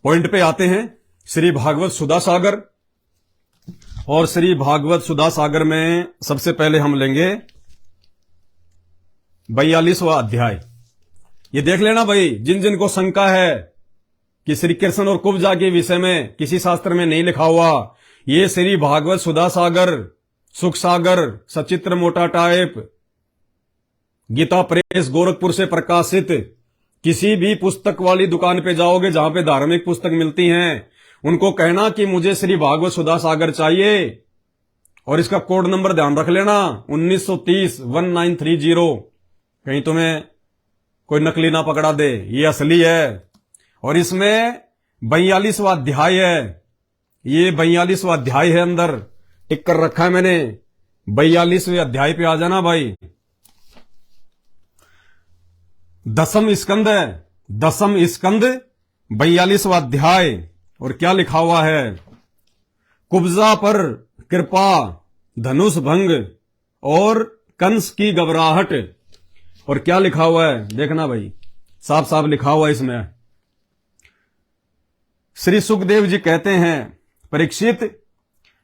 पॉइंट पे आते हैं। श्री भागवत सुधा सागर, और श्री भागवत सुधा सागर में सबसे पहले हम लेंगे 42वां अध्याय। ये देख लेना भाई, जिन जिन को शंका है कि श्री कृष्ण और कुब्जा के विषय में किसी शास्त्र में नहीं लिखा हुआ। ये श्री भागवत सुधा सागर, सुख सागर, सचित्र मोटा टाइप, गीता प्रेस गोरखपुर से प्रकाशित किसी भी पुस्तक वाली दुकान पे जाओगे जहां पे धार्मिक पुस्तक मिलती हैं, उनको कहना कि मुझे श्री भागवत सुधा सागर चाहिए, और इसका कोड नंबर ध्यान रख लेना 1930 1930, कहीं तुम्हें कोई नकली ना पकड़ा दे, ये असली है। और इसमें 42वां अध्याय है, ये 42वां अध्याय है, अंदर टिक कर रखा है मैंने। 42वें अध्याय पे आ जाना भाई। 10वां स्कंद है, 10वां स्कंद 42वां अध्याय। और क्या लिखा हुआ है? कुब्जा पर कृपा, धनुष भंग और कंस की घबराहट। और क्या लिखा हुआ है देखना भाई, साफ साफ लिखा हुआ है इसमें। श्री सुखदेव जी कहते हैं, परीक्षित,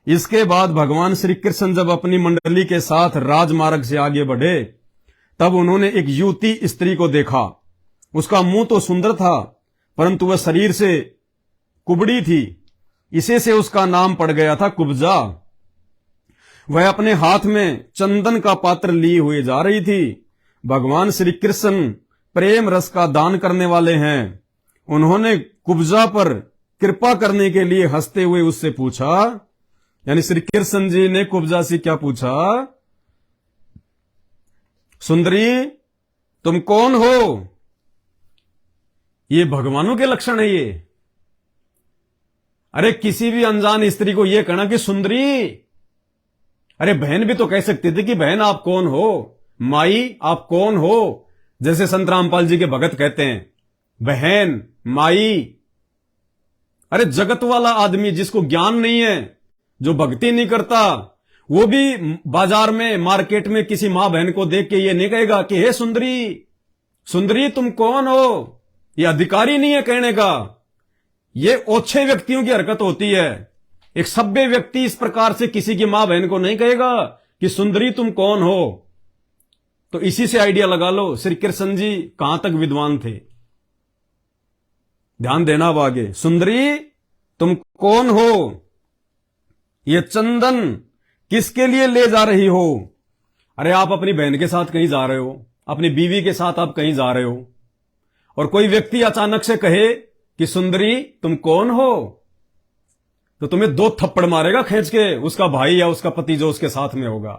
इसके बाद भगवान श्री कृष्ण जब अपनी मंडली के साथ राजमार्ग से आगे बढ़े, तब उन्होंने एक युवती स्त्री को देखा। उसका मुंह तो सुंदर था, परंतु वह शरीर से कुबड़ी थी, इसे से उसका नाम पड़ गया था कुब्जा। वह अपने हाथ में चंदन का पात्र लिए हुए जा रही थी। भगवान श्री कृष्ण प्रेम रस का दान करने वाले हैं। उन्होंने कुब्जा पर कृपा करने के लिए हंसते हुए उससे पूछा, यानी श्री कृष्ण जी ने कुब्जा से क्या पूछा? सुंदरी, तुम कौन हो? ये भगवानों के लक्षण है ये। अरे किसी भी अनजान स्त्री को यह कहना कि सुंदरी, अरे बहन भी तो कह सकती थी कि बहन आप कौन हो, माई आप कौन हो, जैसे संत रामपाल जी के भगत कहते हैं, बहन, माई। अरे जगत वाला आदमी जिसको ज्ञान नहीं है, जो भक्ति नहीं करता, वो भी बाजार में, मार्केट में किसी मां बहन को देख के ये नहीं कहेगा कि हे सुंदरी, सुंदरी तुम कौन हो। ये अधिकारी नहीं है कहने का, ये ओछे व्यक्तियों की हरकत होती है। एक सभ्य व्यक्ति इस प्रकार से किसी की मां बहन को नहीं कहेगा कि सुंदरी तुम कौन हो। तो इसी से आइडिया लगा लो श्री कृष्ण जी कहां तक विद्वान थे। ध्यान देना अब आगे। सुंदरी तुम कौन हो? ये चंदन किसके लिए ले जा रही हो? अरे आप अपनी बहन के साथ कहीं जा रहे हो, अपनी बीवी के साथ आप कहीं जा रहे हो, और कोई व्यक्ति अचानक से कहे कि सुंदरी तुम कौन हो, तो तुम्हें 2 थप्पड़ मारेगा खींच के उसका भाई या उसका पति जो उसके साथ में होगा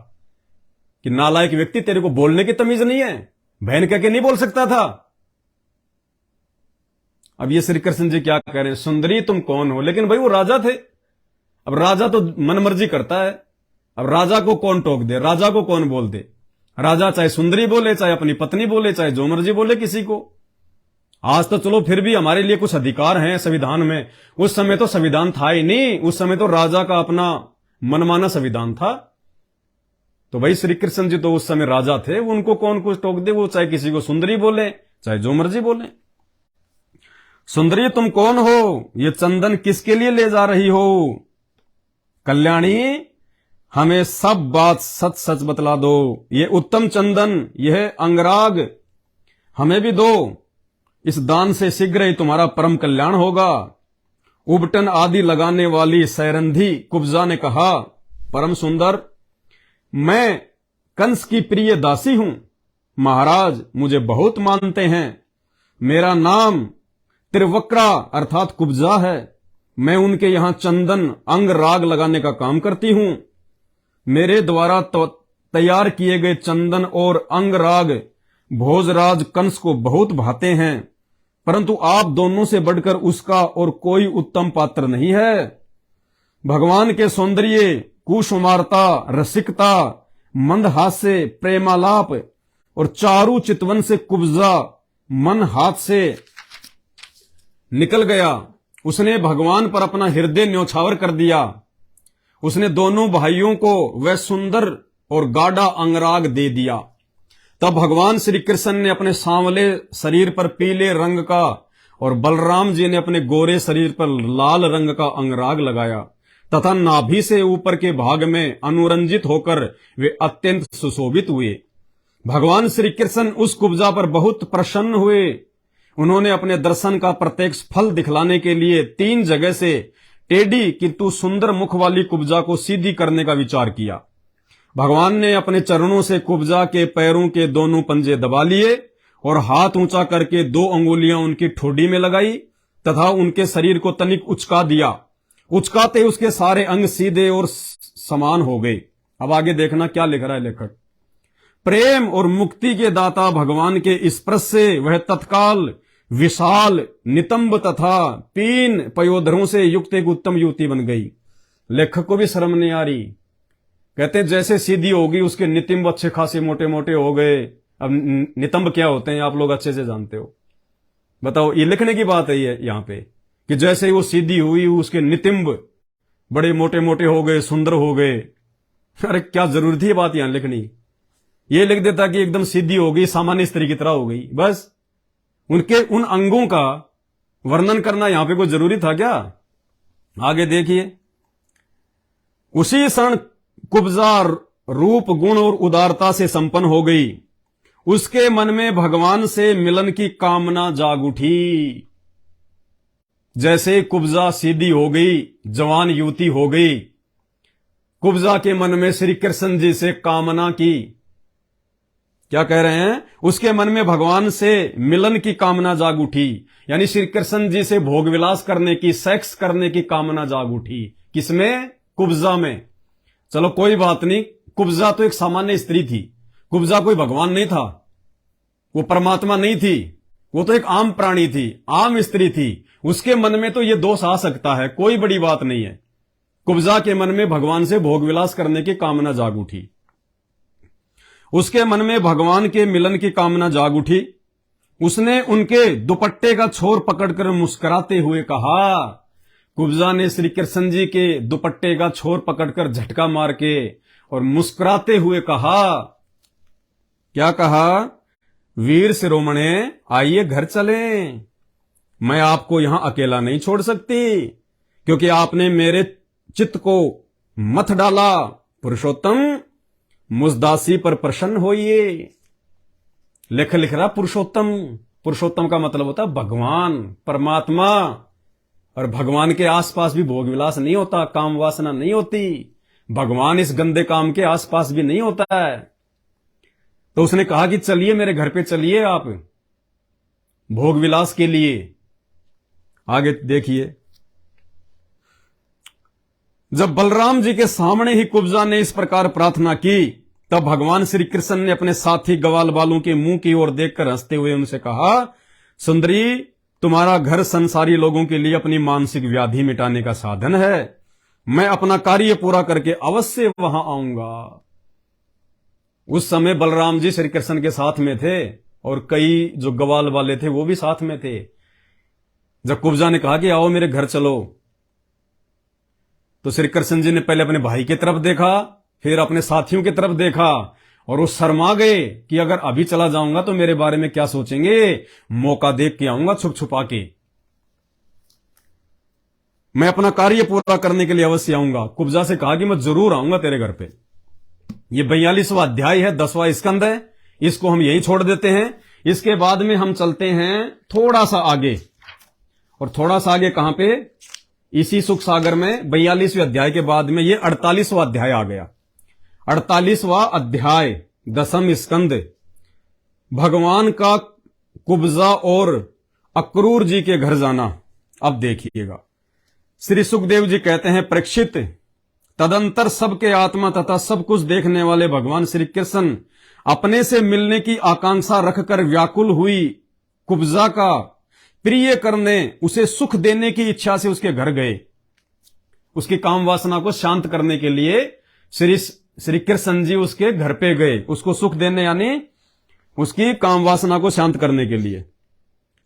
कि नालायक व्यक्ति, तेरे को बोलने की तमीज नहीं है, बहन कह के नहीं बोल सकता था। अब ये श्री कृष्ण जी क्या कह रहे हैं, सुंदरी तुम कौन हो। लेकिन भाई वो राजा थे, अब राजा तो मनमर्जी करता है। अब राजा को कौन टोक दे, राजा को कौन बोल दे? राजा चाहे सुंदरी बोले, चाहे अपनी पत्नी बोले, चाहे जो मर्जी बोले किसी को। आज तो चलो फिर भी हमारे लिए कुछ अधिकार हैं संविधान में, उस समय तो संविधान था ही नहीं, उस समय तो राजा का अपना मनमाना संविधान था। तो भाई श्री कृष्ण जी तो उस समय राजा थे, उनको कौन कुछ टोक दे, वो चाहे किसी को सुंदरी बोले, चाहे जो मर्जी बोले। सुंदरी तुम कौन हो? ये चंदन किसके लिए ले जा रही हो? कल्याणी हमें सब बात सच सच बतला दो। ये उत्तम चंदन, यह अंगराग हमें भी दो। इस दान से शीघ्र ही तुम्हारा परम कल्याण होगा। उबटन आदि लगाने वाली सैरंधी कुब्जा ने कहा, परम सुंदर, मैं कंस की प्रिय दासी हूं। महाराज मुझे बहुत मानते हैं। मेरा नाम त्रिवक्रा अर्थात कुब्जा है। मैं उनके यहां चंदन अंग राग लगाने का काम करती हूं। मेरे द्वारा तैयार किए गए चंदन और अंग राग भोजराज कंस को बहुत भाते हैं, परंतु आप दोनों से बढ़कर उसका और कोई उत्तम पात्र नहीं है। भगवान के सौंदर्य, कुसुमारता, रसिकता, मंदहास्य, प्रेमालाप और चारु चितवन से कुब्जा मन हाथ से निकल गया। उसने भगवान पर अपना हृदय न्यौछावर कर दिया। उसने दोनों भाइयों को वह सुंदर और गाढ़ा अंगराग दे दिया। तब भगवान श्री कृष्ण ने अपने सांवले शरीर पर पीले रंग का और बलराम जी ने अपने गोरे शरीर पर लाल रंग का अंगराग लगाया तथा नाभि से ऊपर के भाग में अनुरंजित होकर वे अत्यंत सुशोभित हुए। भगवान श्री कृष्ण उस कुब्जा पर बहुत प्रसन्न हुए। उन्होंने अपने दर्शन का प्रत्यक्ष फल दिखलाने के लिए 3 जगह से टेढ़ी किंतु सुंदर मुख वाली कुब्जा को सीधी करने का विचार किया। भगवान ने अपने चरणों से कुब्जा के पैरों के दोनों पंजे दबा लिए और हाथ ऊंचा करके 2 अंगुलियां उनकी ठोडी में लगाई तथा उनके शरीर को तनिक उचका दिया। उचकाते उसके सारे अंग सीधे और समान हो गए। अब आगे देखना क्या लिख रहा है लेखक। प्रेम और मुक्ति के दाता भगवान के स्पर्श से वह तत्काल विशाल नितंब तथा 3 पयोधरों से युक्त एक उत्तम युवती बन गई। लेखक को भी शर्म नहीं आ रही। कहते जैसे सीधी होगी उसके नितंब अच्छे खासे मोटे मोटे हो गए। अब नितंब क्या होते हैं आप लोग अच्छे से जानते हो। बताओ, ये लिखने की बात है ये यहां पे कि जैसे ही वो सीधी हुई उसके नितंब बड़े मोटे मोटे हो गए, सुंदर हो गए। अरे क्या जरूरत है बात यहां लिखनी। ये लिख देता कि एकदम सीधी हो गई, सामान्य स्त्री की तरह हो गई। बस उनके उन अंगों का वर्णन करना यहां पे कोई जरूरी था क्या। आगे देखिए। उसी क्षण कुब्जा रूप गुण और उदारता से संपन्न हो गई। उसके मन में भगवान से मिलन की कामना जाग उठी। जैसे कुब्जा सीधी हो गई, जवान युवती हो गई, कुब्जा के मन में श्री कृष्ण जी से कामना की। क्या कह रहे हैं, उसके मन में भगवान से मिलन की कामना जाग उठी, यानी श्री कृष्ण जी से भोग विलास करने की, सेक्स करने की कामना जाग उठी। किसमें? कुब्जा में। चलो कोई बात नहीं, कुब्जा तो एक सामान्य स्त्री थी। कुब्जा कोई भगवान नहीं था, वो परमात्मा नहीं थी, वो तो एक आम प्राणी थी, आम स्त्री थी। उसके मन में तो ये दोष आ सकता है, कोई बड़ी बात नहीं है। कुब्जा के मन में भगवान से भोग विलास करने की कामना जाग उठी। उसके मन में भगवान के मिलन की कामना जाग उठी। उसने उनके दुपट्टे का छोर पकड़कर मुस्कुराते हुए कहा। कुब्जा ने श्री कृष्ण जी के दुपट्टे का छोर पकड़कर झटका मार के और मुस्कुराते हुए कहा। क्या कहा? वीर शिरोमणे, आइए घर चलें। मैं आपको यहां अकेला नहीं छोड़ सकती, क्योंकि आपने मेरे चित्त को मथ डाला। पुरुषोत्तम, मुझदासी पर प्रसन्न होइए। लिख रहा पुरुषोत्तम। पुरुषोत्तम का मतलब होता है भगवान, परमात्मा। और भगवान के आसपास भी भोग विलास नहीं होता, काम वासना नहीं होती। भगवान इस गंदे काम के आसपास भी नहीं होता है। तो उसने कहा कि चलिए मेरे घर पे चलिए आप भोग विलास के लिए। आगे देखिए। जब बलराम जी के सामने ही कुब्जा ने इस प्रकार प्रार्थना की, तब भगवान श्री कृष्ण ने अपने साथी ग्वाल बालों के मुंह की ओर देखकर हंसते हुए उनसे कहा, सुंदरी, तुम्हारा घर संसारी लोगों के लिए अपनी मानसिक व्याधि मिटाने का साधन है। मैं अपना कार्य पूरा करके अवश्य वहां आऊंगा। उस समय बलराम जी श्री कृष्ण के साथ में थे और कई जो ग्वाल वाले थे वो भी साथ में थे। जब कुब्जा ने कहा कि आओ मेरे घर चलो, तो श्री कृष्ण जी ने पहले अपने भाई की तरफ देखा, फिर अपने साथियों की तरफ देखा और वो शर्मा गए कि अगर अभी चला जाऊंगा तो मेरे बारे में क्या सोचेंगे। मौका देख के आऊंगा छुप छुपा के, मैं अपना कार्य पूरा करने के लिए अवश्य आऊंगा। कुब्जा से कहा कि मैं जरूर आऊंगा तेरे घर पे। ये 42वां अध्याय है, 10वां स्कंद है, इसको हम यही छोड़ देते हैं। इसके बाद में हम चलते हैं थोड़ा सा आगे, और थोड़ा सा आगे कहां पे? इसी सुख सागर में 42वें अध्याय के बाद में ये 48वां अध्याय आ गया। 48वां अध्याय, 10वां स्कंद, भगवान का कुब्जा और अक्रूर जी के घर जाना। अब देखिएगा, श्री सुखदेव जी कहते हैं, परीक्षित, तदंतर सबके आत्मा तथा सब कुछ देखने वाले भगवान श्री कृष्ण अपने से मिलने की आकांक्षा रखकर व्याकुल हुई कुब्जा का प्रिय करने, उसे सुख देने की इच्छा से उसके घर गए। उसकी काम वासना को शांत करने के लिए श्री कृष्ण जी उसके घर पे गए, उसको सुख देने, यानी उसकी काम वासना को शांत करने के लिए।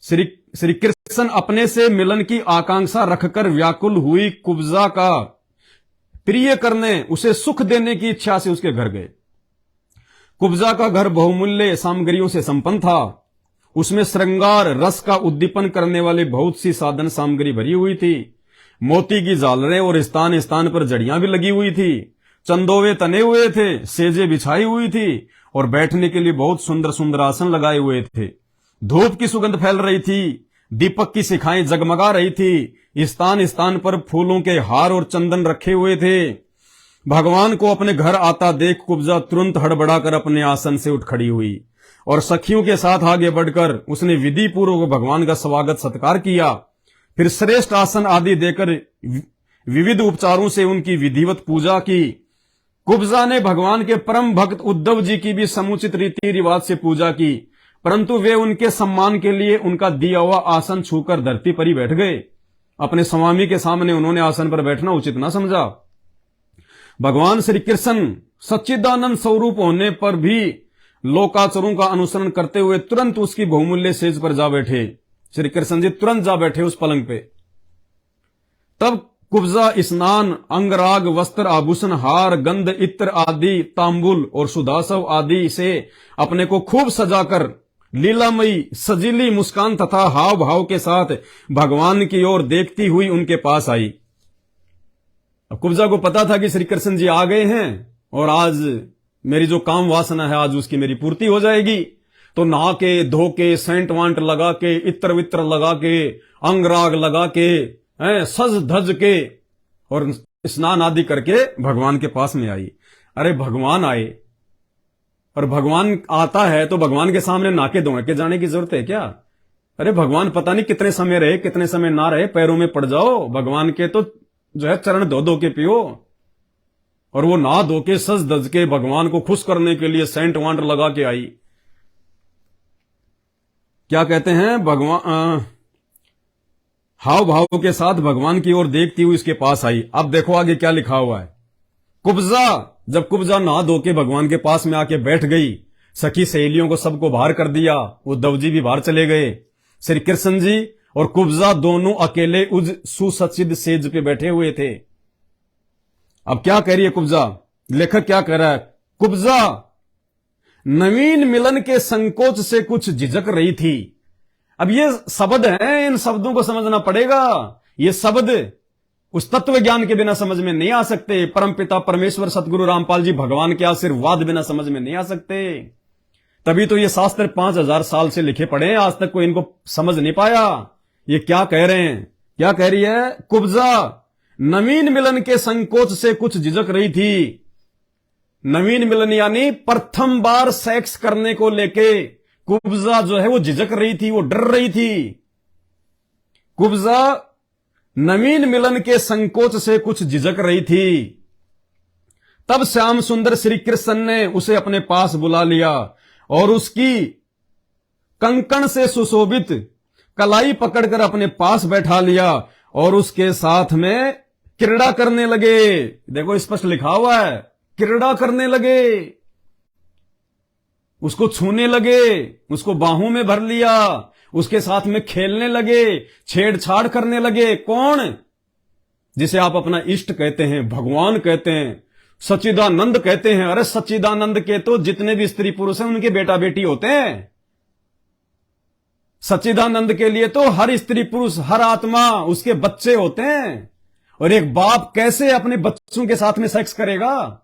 श्री कृष्ण अपने से मिलन की आकांक्षा रखकर व्याकुल हुई कुब्जा का प्रिय करने, उसे सुख देने की इच्छा से उसके घर गए। कुब्जा का घर बहुमूल्य सामग्रियों से संपन्न था। उसमें श्रृंगार रस का उद्दीपन करने वाली बहुत सी साधन सामग्री भरी हुई थी। मोती की झालरें और स्थान स्थान पर जड़ियां भी लगी हुई थी। चंदोवे तने हुए थे, सेजे बिछाई हुई थी और बैठने के लिए बहुत सुंदर सुंदर आसन लगाए हुए थे। धूप की सुगंध फैल रही थी, दीपक की शिखाएं जगमगा रही थी, स्थान स्थान पर फूलों के हार और चंदन रखे हुए थे। भगवान को अपने घर आता देख कुब्जा तुरंत हड़बड़ाकर अपने आसन से उठ खड़ी हुई और सखियों के साथ आगे बढ़कर उसने विधि पूर्वक भगवान का स्वागत सत्कार किया। फिर श्रेष्ठ आसन आदि देकर विविध उपचारों से उनकी विधिवत पूजा की। कुब्जा ने भगवान के परम भक्त उद्धव जी की भी समुचित रीति रिवाज से पूजा की, परंतु वे उनके सम्मान के लिए उनका दिया हुआ आसन छूकर धरती पर ही बैठ गए। अपने स्वामी के सामने उन्होंने आसन पर बैठना उचित न समझा। भगवान श्री कृष्ण सच्चिदानंद स्वरूप होने पर भी लोकाचरों का अनुसरण करते हुए तुरंत उसकी बहुमूल्य सेज पर जा बैठे। श्री कृष्ण जी तुरंत जा बैठे उस पलंग पे। तब कुब्जा स्नान, अंगराग, वस्त्र, आभूषण, हार, गंध, इत्र आदि, तांबुल और सुदासव आदि से अपने को खूब सजाकर लीलामयी सजीली मुस्कान तथा हाव भाव के साथ भगवान की ओर देखती हुई उनके पास आई। अब कुब्जा को पता था कि श्री कृष्ण जी आ गए हैं और आज मेरी जो काम वासना है आज उसकी मेरी पूर्ति हो जाएगी। तो नहा के धो के सेंट वांट लगा के इत्र वित्र लगा के अंगराग लगा के सज धज के और स्नान आदि करके भगवान के पास में आई। अरे भगवान आए और भगवान आता है तो भगवान के सामने नाके धोए के जाने की जरूरत है क्या? अरे भगवान पता नहीं कितने समय रहे कितने समय ना रहे, पैरों में पड़ जाओ। भगवान के तो जो है चरण धो धो के पियो। और वो नहा धो के सज धज के भगवान को खुश करने के लिए सेंट वांट लगा के आई। क्या कहते हैं भगवान हाव भाव के साथ भगवान की ओर देखती हुई इसके पास आई। अब देखो आगे क्या लिखा हुआ है। जब कुब्जा नहा धो के भगवान के पास में आके बैठ गई, सखी सहेलियों को सबको बाहर कर दिया, उद्धव जी भी बाहर चले गए। श्री कृष्ण जी और कुब्जा दोनों अकेले उस सुसज्जित सेज पे बैठे हुए थे। अब क्या कह रही है कुब्जा? लेखक क्या कह रहा है? कुब्जा नवीन मिलन के संकोच से कुछ झिझक रही थी। अब ये शब्द हैं, इन शब्दों को समझना पड़ेगा। ये शब्द उस तत्व ज्ञान के बिना समझ में नहीं आ सकते। परमपिता परमेश्वर सतगुरु रामपाल जी भगवान के आशीर्वाद बिना समझ में नहीं आ सकते। तभी तो ये शास्त्र 5000 साल से लिखे पड़े हैं, आज तक कोई इनको समझ नहीं पाया। ये क्या कह रहे हैं? क्या कह रही है कुब्जा? नवीन मिलन के संकोच से कुछ झिझक रही थी। नवीन मिलन यानी प्रथम बार सेक्स करने को लेके कुब्जा जो है वो झिझक रही थी, वो डर रही थी। कुब्जा नवीन मिलन के संकोच से कुछ झिझक रही थी। तब श्याम सुंदर श्री कृष्ण ने उसे अपने पास बुला लिया और उसकी कंकण से सुशोभित कलाई पकड़कर अपने पास बैठा लिया और उसके साथ में क्रीड़ा करने लगे। देखो स्पष्ट लिखा हुआ है, क्रीड़ा करने लगे, उसको छूने लगे, उसको बाहों में भर लिया, उसके साथ में खेलने लगे, छेड़छाड़ करने लगे। कौन? जिसे आप अपना इष्ट कहते हैं, भगवान कहते हैं, सच्चिदानंद कहते हैं। अरे सच्चिदानंद के तो जितने भी स्त्री पुरुष हैं उनके बेटा बेटी होते हैं। सच्चिदानंद के लिए तो हर स्त्री पुरुष हर आत्मा उसके बच्चे होते हैं। और एक बाप कैसे अपने बच्चों के साथ में सेक्स करेगा?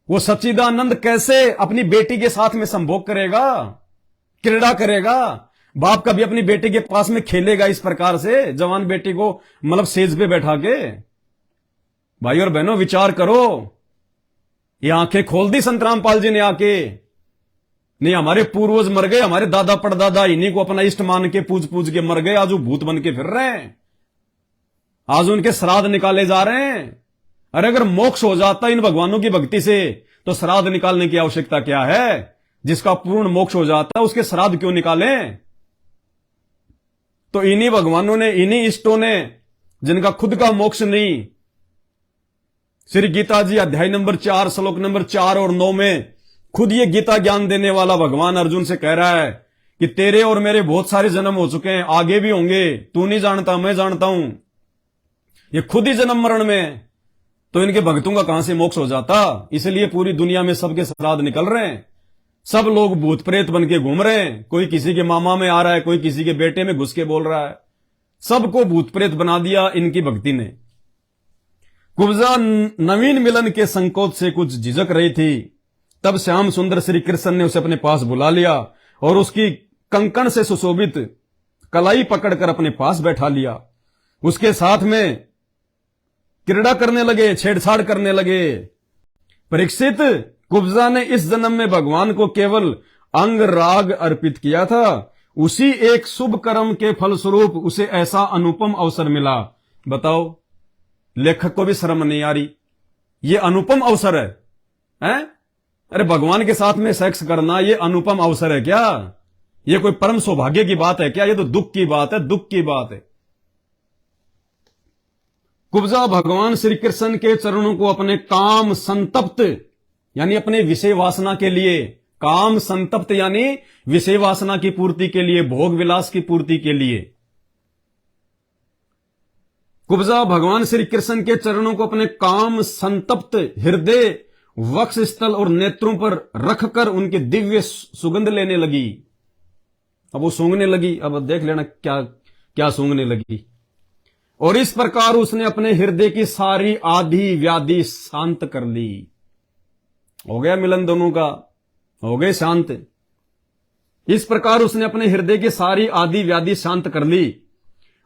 वो सच्चिदानंद कैसे अपनी बेटी के साथ में संभोग करेगा, क्रीड़ा करेगा? बाप कभी अपनी बेटी के पास में खेलेगा इस प्रकार से, जवान बेटी को मतलब सेज पे बैठा के? भाई और बहनों विचार करो। ये आंखें खोल दी संत रामपाल जी ने आके। नहीं हमारे पूर्वज मर गए, हमारे दादा परदादा इन्हीं को अपना इष्ट मान के पूज पूज के मर गए, आज वो भूत बन के फिर रहे हैं, आज उनके श्राद्ध निकाले जा रहे हैं। अरे अगर मोक्ष हो जाता इन भगवानों की भक्ति से तो श्राद्ध निकालने की आवश्यकता क्या है? जिसका पूर्ण मोक्ष हो जाता है उसके श्राद्ध क्यों निकालें? तो इन्हीं भगवानों ने, इन्हीं इष्टों ने, जिनका खुद का मोक्ष नहीं, श्री गीता जी अध्याय नंबर 4 श्लोक नंबर 4 और 9 में खुद ये गीता ज्ञान देने वाला भगवान अर्जुन से कह रहा है कि तेरे और मेरे बहुत सारे जन्म हो चुके हैं, आगे भी होंगे, तू नहीं जानता मैं जानता हूं। ये खुद ही जन्म मरण में, तो इनके भक्तों का कहां से मोक्ष हो जाता? इसलिए पूरी दुनिया में सबके श्राद्ध निकल रहे हैं, सब लोग भूत प्रेत बन के घूम रहे हैं। कोई किसी के मामा में आ रहा है, कोई किसी के बेटे में घुस के बोल रहा है, सबको भूत प्रेत बना दिया इनकी भक्ति ने। कुब्जा नवीन मिलन के संकोच से कुछ झिझक रही थी। तब श्याम सुंदर श्री कृष्ण ने उसे अपने पास बुला लिया और उसकी कंकण से सुशोभित कलाई पकड़कर अपने पास बैठा लिया। उसके साथ में क्रीड़ा करने लगे, छेड़छाड़ करने लगे। परीक्षित, कुब्जा ने इस जन्म में भगवान को केवल अंग राग अर्पित किया था। उसी एक शुभ कर्म के फलस्वरूप उसे ऐसा अनुपम अवसर मिला। बताओ, लेखक को भी शर्म नहीं आ रही? ये अनुपम अवसर है? अरे भगवान के साथ में सेक्स करना ये अनुपम अवसर है क्या? ये कोई परम सौभाग्य की बात है क्या? ये तो दुख की बात है, दुख की बात है। कुब्जा भगवान श्री कृष्ण के चरणों को अपने काम संतप्त यानी अपने विषय वासना के लिए, काम संतप्त यानी विषय वासना की पूर्ति के लिए, भोग विलास की पूर्ति के लिए, कुब्जा भगवान श्री कृष्ण के चरणों को अपने काम संतप्त हृदय, वक्ष स्थल और नेत्रों पर रखकर उनके दिव्य सुगंध लेने लगी। अब वो सूंघने लगी। अब देख लेना क्या क्या सूंघने लगी। और इस प्रकार उसने अपने हृदय की सारी आदि व्याधि शांत कर ली। हो गया मिलन दोनों का, हो गए शांत। इस प्रकार उसने अपने हृदय की सारी आदि व्याधि शांत कर ली।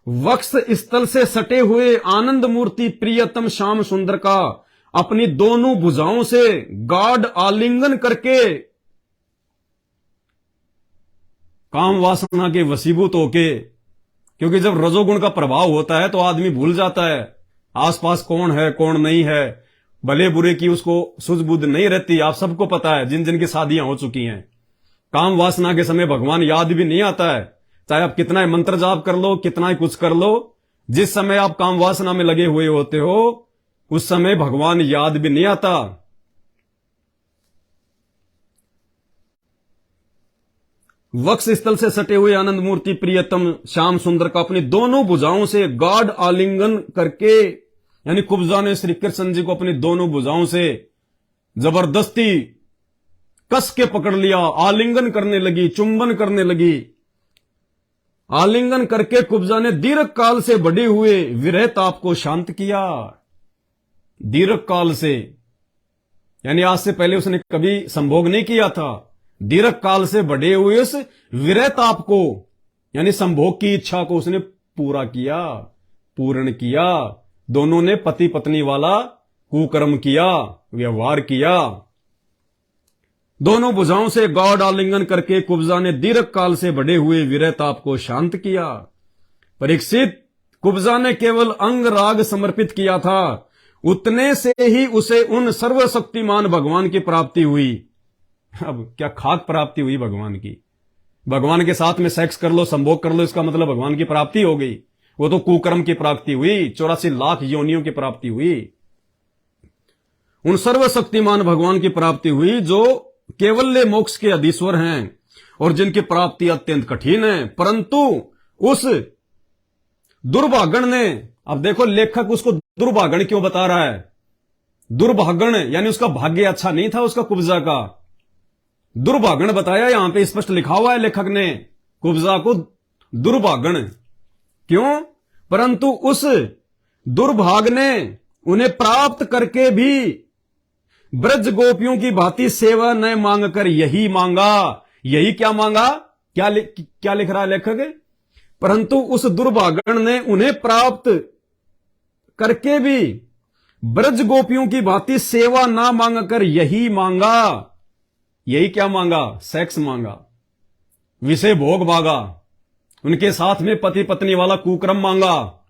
वक्ष स्थल से सटे हुए आनंद मूर्ति प्रियतम श्याम सुंदर का अपनी दोनों भुजाओं से गाढ़ आलिंगन करके काम वासना के वशीभूत होके, क्योंकि जब रजोगुण का प्रभाव होता है तो आदमी भूल जाता है आसपास कौन है कौन नहीं है, भले बुरे की उसको सुझबुझ नहीं रहती। आप सबको पता है, जिन जिन की शादियां हो चुकी हैं, काम वासना के समय भगवान याद भी नहीं आता है। चाहे आप कितना ही मंत्र जाप कर लो, कितना ही कुछ कर लो, जिस समय आप काम वासना में लगे हुए होते हो उस समय भगवान याद भी नहीं आता। वक्ष स्थल से सटे हुए आनंद मूर्ति प्रियतम श्याम सुंदर का अपनी दोनों भुजाओं से गाढ़ आलिंगन करके, यानी कुब्जा ने श्री कृष्ण जी को अपनी दोनों भुजाओं से जबरदस्ती कस के पकड़ लिया, आलिंगन करने लगी, चुंबन करने लगी। आलिंगन करके कुब्जा ने दीर्घ काल से बढ़े हुए विरह ताप को शांत किया। दीर्घ काल से यानी आज से पहले उसने कभी संभोग नहीं किया था। दीर्घ काल से बढ़े हुए उस विरह ताप को यानी संभोग की इच्छा को उसने पूरा किया, पूर्ण किया। दोनों ने पति पत्नी वाला कुकर्म किया, व्यवहार किया। दोनों भुजाओं से गाढ़ आलिंगन करके कुब्जा ने दीर्घ काल से बढ़े हुए विरह ताप को शांत किया। परीक्षित, कुब्जा ने केवल अंग राग समर्पित किया था, उतने से ही उसे उन सर्वशक्तिमान भगवान की प्राप्ति हुई। अब क्या खाक प्राप्ति हुई भगवान की? भगवान के साथ में सेक्स कर लो, संभोग कर लो, इसका मतलब भगवान की प्राप्ति हो गई? वो तो कुकर्म की प्राप्ति हुई, 84 लाख योनियों की प्राप्ति हुई। उन सर्वशक्तिमान भगवान की प्राप्ति हुई जो केवल मोक्ष के अधीश्वर हैं और जिनकी प्राप्ति अत्यंत कठिन है। परंतु उस दुर्भागण ने, अब देखो लेखक उसको दुर्भागण क्यों बता रहा है? दुर्भागण यानी उसका भाग्य अच्छा नहीं था, उसका कुब्जा का। दुर्भागण बताया, यहां पे स्पष्ट लिखा हुआ है लेखक ने कुब्जा को दुर्भागण क्यों? परंतु उस दुर्भाग ने उन्हें प्राप्त करके भी ब्रज गोपियों की भांति सेवा न मांग कर यही मांगा। यही क्या मांगा? क्या लिख रहा है लेखक? परंतु उस दुर्भागण ने उन्हें प्राप्त करके भी ब्रज गोपियों की भांति सेवा ना मांग कर यही मांगा। यही क्या मांगा? सेक्स मांगा, विषय भोग मांगा, उनके साथ में पति पत्नी वाला कुकर्म मांगा।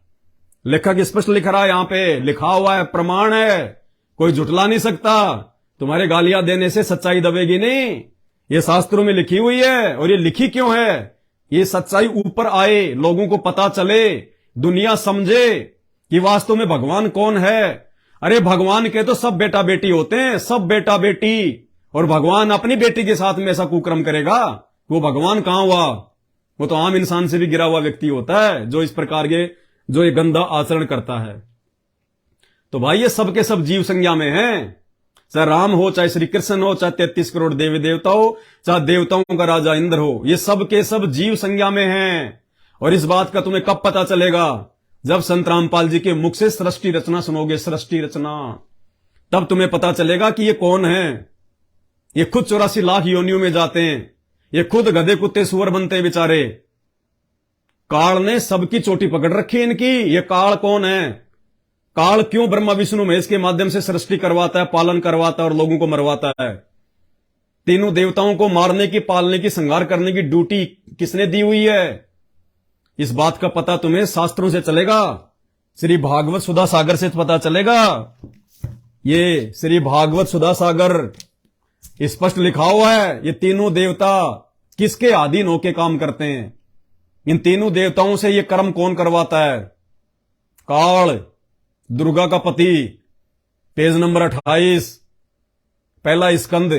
लेखक स्पष्ट लिख रहा है, यहां पे लिखा हुआ है, प्रमाण है, कोई झुटला नहीं सकता। तुम्हारे गालियां देने से सच्चाई दबेगी नहीं, ये शास्त्रों में लिखी हुई है। और ये लिखी क्यों है? ये सच्चाई ऊपर आए, लोगों को पता चले, दुनिया समझे कि वास्तव में भगवान कौन है। अरे भगवान के तो सब बेटा बेटी होते हैं, सब बेटा बेटी, और भगवान अपनी बेटी के साथ में ऐसा कुकर्म करेगा? वो भगवान कहां हुआ? वो तो आम इंसान से भी गिरा हुआ व्यक्ति होता है जो इस प्रकार के जो ये गंदा आचरण करता है। तो भाई ये सब के सब जीव संज्ञा में हैं, चाहे राम हो, चाहे श्री कृष्ण हो, चाहे 33 करोड़ देवी देवता हो, चाहे देवताओं का राजा इंद्र हो, ये सब के सब जीव संज्ञा में हैं। और इस बात का तुम्हें कब पता चलेगा? जब संत रामपाल जी के मुख से सृष्टि रचना सुनोगे, सृष्टि रचना, तब तुम्हें पता चलेगा कि ये कौन है। ये खुद 84 लाख योनियों में जाते हैं, ये खुद गधे कुत्ते सुअर बनते बेचारे। काल ने सबकी चोटी पकड़ रखी इनकी। ये काल कौन है? काल क्यों ब्रह्मा विष्णु महेश के माध्यम से सृष्टि करवाता है, पालन करवाता है और लोगों को मरवाता है? तीनों देवताओं को मारने की, पालने की, संहार करने की ड्यूटी किसने दी हुई है? इस बात का पता तुम्हें शास्त्रों से चलेगा, श्री भागवत सुधा सागर से पता चलेगा। ये श्री भागवत सुधा सागर स्पष्ट लिखा हुआ है। ये तीनों देवता किसके अधीन होके काम करते हैं? इन तीनों देवताओं से ये कर्म कौन करवाता है? काल, दुर्गा का पति। पेज नंबर 28, पहला स्कंद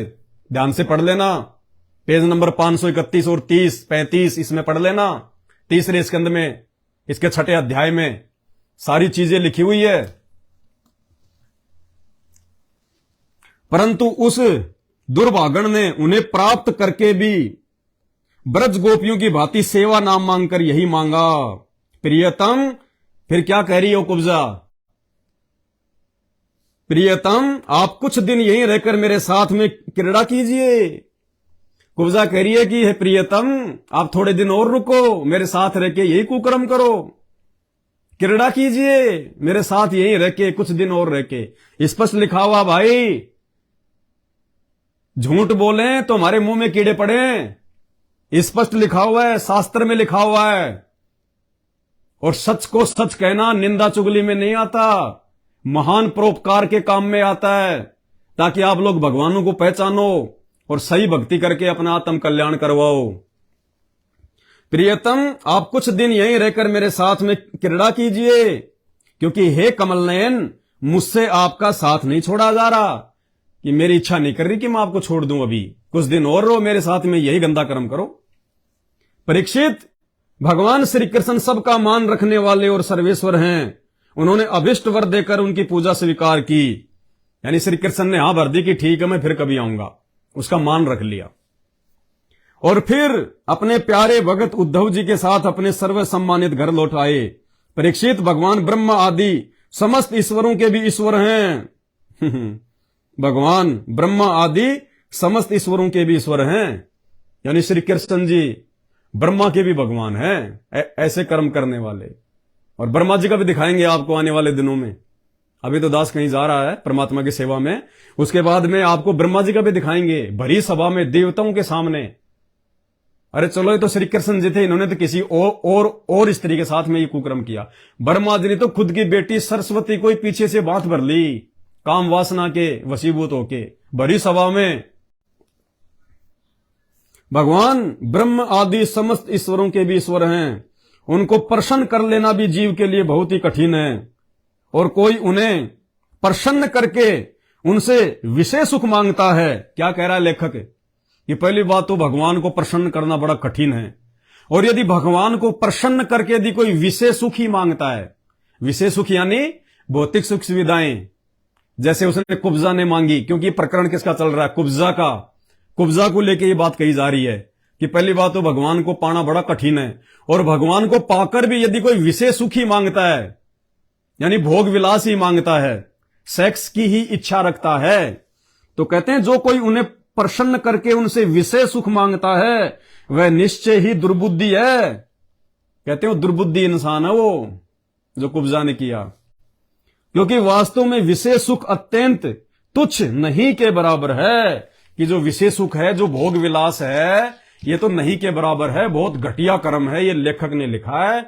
ध्यान से पढ़ लेना। पेज नंबर 531 और 30, 35 इसमें पढ़ लेना। तीसरे स्कंद में, इसके 6ठे अध्याय में सारी चीजें लिखी हुई है। परंतु उस दुर्भागन ने उन्हें प्राप्त करके भी ब्रज गोपियों की भांति सेवा नाम मांगकर यही मांगा। प्रियतम, फिर क्या कह रही हो कुब्जा? प्रियतम, आप कुछ दिन यहीं रहकर मेरे साथ में क्रीड़ा कीजिए। कुब्जा कह रही है कि हे प्रियतम, आप थोड़े दिन और रुको, मेरे साथ रह के यही कुकर्म करो, क्रीड़ा कीजिए मेरे साथ यहीं रह के, कुछ दिन और रह के। स्पष्ट लिखा हुआ भाई, झूठ बोले तो हमारे मुंह में कीड़े पड़े। स्पष्ट लिखा हुआ है, शास्त्र में लिखा हुआ है। और सच को सच कहना निंदा चुगली में नहीं आता, महान परोपकार के काम में आता है, ताकि आप लोग भगवानों को पहचानो और सही भक्ति करके अपना आत्म कल्याण करवाओ। प्रियतम, आप कुछ दिन यहीं रहकर मेरे साथ में क्रीड़ा कीजिए, क्योंकि हे कमल नयन, मुझसे आपका साथ नहीं छोड़ा जा रहा। कि मेरी इच्छा नहीं कर रही कि मैं आपको छोड़ दूं, अभी कुछ दिन और रहो मेरे साथ में, यही गंदा कर्म करो। परीक्षित, भगवान श्री कृष्ण सबका मान रखने वाले और सर्वेश्वर हैं। उन्होंने अभिष्ट वर देकर उनकी पूजा स्वीकार की। यानी श्री कृष्ण ने हां भर दी कि ठीक है, मैं फिर कभी आऊंगा, उसका मान रख लिया। और फिर अपने प्यारे भगत उद्धव जी के साथ अपने सर्व सम्मानित घर लौट आए। परीक्षित, भगवान ब्रह्मा आदि समस्त ईश्वरों के भी ईश्वर हैं। भगवान ब्रह्मा आदि समस्त ईश्वरों के भी ईश्वर हैं। यानी श्री कृष्ण जी ब्रह्मा के भी भगवान हैं, ऐसे कर्म करने वाले। और ब्रह्मा जी का भी दिखाएंगे आपको आने वाले दिनों में। अभी तो दास कहीं जा रहा है परमात्मा की सेवा में, उसके बाद में आपको ब्रह्मा जी का भी दिखाएंगे, भरी सभा में, देवताओं के सामने। अरे चलो, ये तो श्री कृष्ण जी थे, इन्होंने तो किसी और स्त्री के साथ में ये कुकर्म किया। ब्रह्मा जी ने तो खुद की बेटी सरस्वती को ही पीछे से बात भर ली, काम वासना के वशीभूत होके, भरी सभा में। भगवान ब्रह्म आदि समस्त ईश्वरों के भी ईश्वर हैं। उनको प्रसन्न कर लेना भी जीव के लिए बहुत ही कठिन है, और कोई उन्हें प्रसन्न करके उनसे विशेष सुख मांगता है। क्या कह रहा है लेखक? ये पहली बात तो भगवान को प्रसन्न करना बड़ा कठिन है, और यदि भगवान को प्रसन्न करके यदि कोई विशेष सुख ही मांगता है, विशेष सुख यानी भौतिक सुख सुविधाएं, जैसे उसने कुब्जा ने मांगी, क्योंकि प्रकरण किसका चल रहा है? कुब्जा का। कुब्जा को लेके ये बात कही जा रही है कि पहली बात तो भगवान को पाना बड़ा कठिन है, और भगवान को पाकर भी यदि कोई विशेष सुख ही मांगता है, यानी भोग विलास ही मांगता है, सेक्स की ही इच्छा रखता है, तो कहते हैं जो कोई उन्हें प्रसन्न करके उनसे विशेष सुख मांगता है, वह निश्चय ही दुर्बुद्धि है। कहते हैं वो दुर्बुद्धि इंसान है वो, जो कुब्जा ने किया। क्योंकि वास्तव में विशेष सुख अत्यंत तुच्छ नहीं के बराबर है। कि जो विशेष सुख है, जो भोग विलास है, ये तो नहीं के बराबर है, बहुत घटिया कर्म है। ये लेखक ने लिखा है।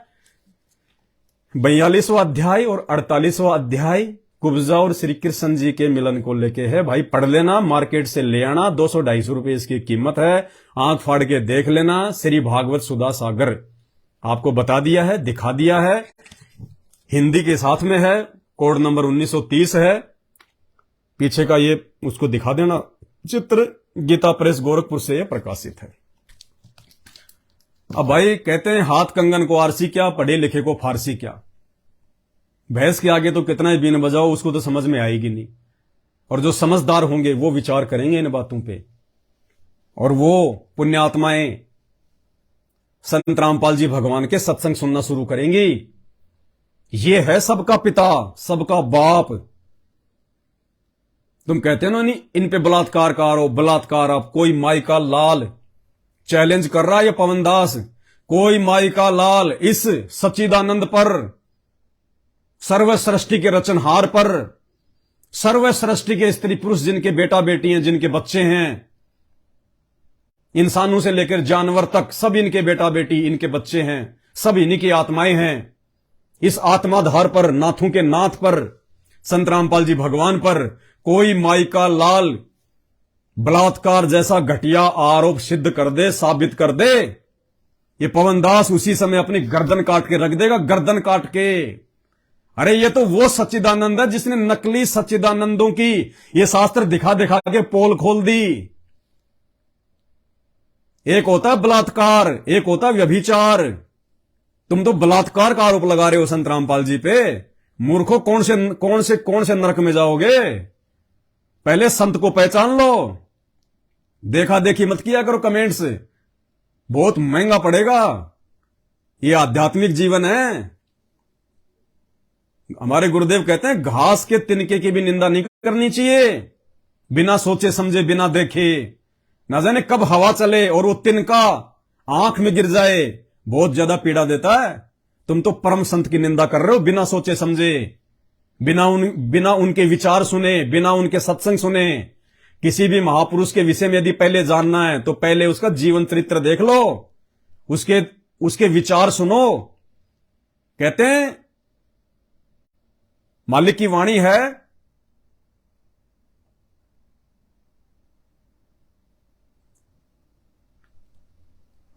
42वां अध्याय और 48वां अध्याय कुब्जा और श्री कृष्ण जी के मिलन को लेके है। भाई पढ़ लेना, मार्केट से ले आना, 200-250 रुपए इसकी कीमत है। आंख फाड़ के देख लेना। श्री भागवत सुधा सागर आपको बता दिया है, दिखा दिया है, हिंदी के साथ में है, कोड नंबर 1930 है। पीछे का ये उसको दिखा देना चित्र, गीता प्रेस गोरखपुर से यह प्रकाशित है। अब भाई कहते हैं हाथ कंगन को आरसी क्या, पढ़े लिखे को फारसी क्या। भैंस के आगे तो कितना ही बीन बजाओ, उसको तो समझ में आएगी नहीं। और जो समझदार होंगे वो विचार करेंगे इन बातों पे, और वो पुण्यात्माएं संत रामपाल जी भगवान के सत्संग सुनना शुरू करेंगी। ये है सबका पिता, सबका बाप। तुम कहते हो ना, नहीं इन पे बलात्कार करो, बलात्कार, आप कोई माई का लाल चैलेंज कर रहा है ये पवनदास, कोई माई का लाल इस सच्चिदानंद पर, सर्व सृष्टि के रचनहार पर, सर्व सृष्टि के स्त्री पुरुष जिनके बेटा बेटी हैं, जिनके बच्चे हैं, इंसानों से लेकर जानवर तक सब इनके बेटा बेटी, इनके बच्चे हैं, सब इन्हीं की आत्माएं हैं। इस आत्माधार पर, नाथों के नाथ पर, संत रामपाल जी भगवान पर कोई माई का लाल बलात्कार जैसा घटिया आरोप सिद्ध कर दे, साबित कर दे, ये पवनदास उसी समय अपनी गर्दन काट के रख देगा, गर्दन काट के। अरे ये तो वो सच्चिदानंद है जिसने नकली सच्चिदानंदों की ये शास्त्र दिखा दिखा के पोल खोल दी। एक होता है बलात्कार, एक होता है व्यभिचार। तुम तो बलात्कार का आरोप लगा रहे हो संत रामपाल जी पे। मूर्खों, कौन से नरक में जाओगे? पहले संत को पहचान लो। देखा देखी मत किया करो कमेंट से, बहुत महंगा पड़ेगा। ये आध्यात्मिक जीवन है। हमारे गुरुदेव कहते हैं घास के तिनके की भी निंदा नहीं करनी चाहिए, बिना सोचे समझे, बिना देखे। ना जाने कब हवा चले और वो तिनका आंख में गिर जाए, बहुत ज्यादा पीड़ा देता है। तुम तो परम संत की निंदा कर रहे हो बिना सोचे समझे, बिना उनके विचार सुने, बिना उनके सत्संग सुने। किसी भी महापुरुष के विषय में यदि पहले जानना है तो पहले उसका जीवन चरित्र देख लो, उसके विचार सुनो। कहते हैं मालिक की वाणी है,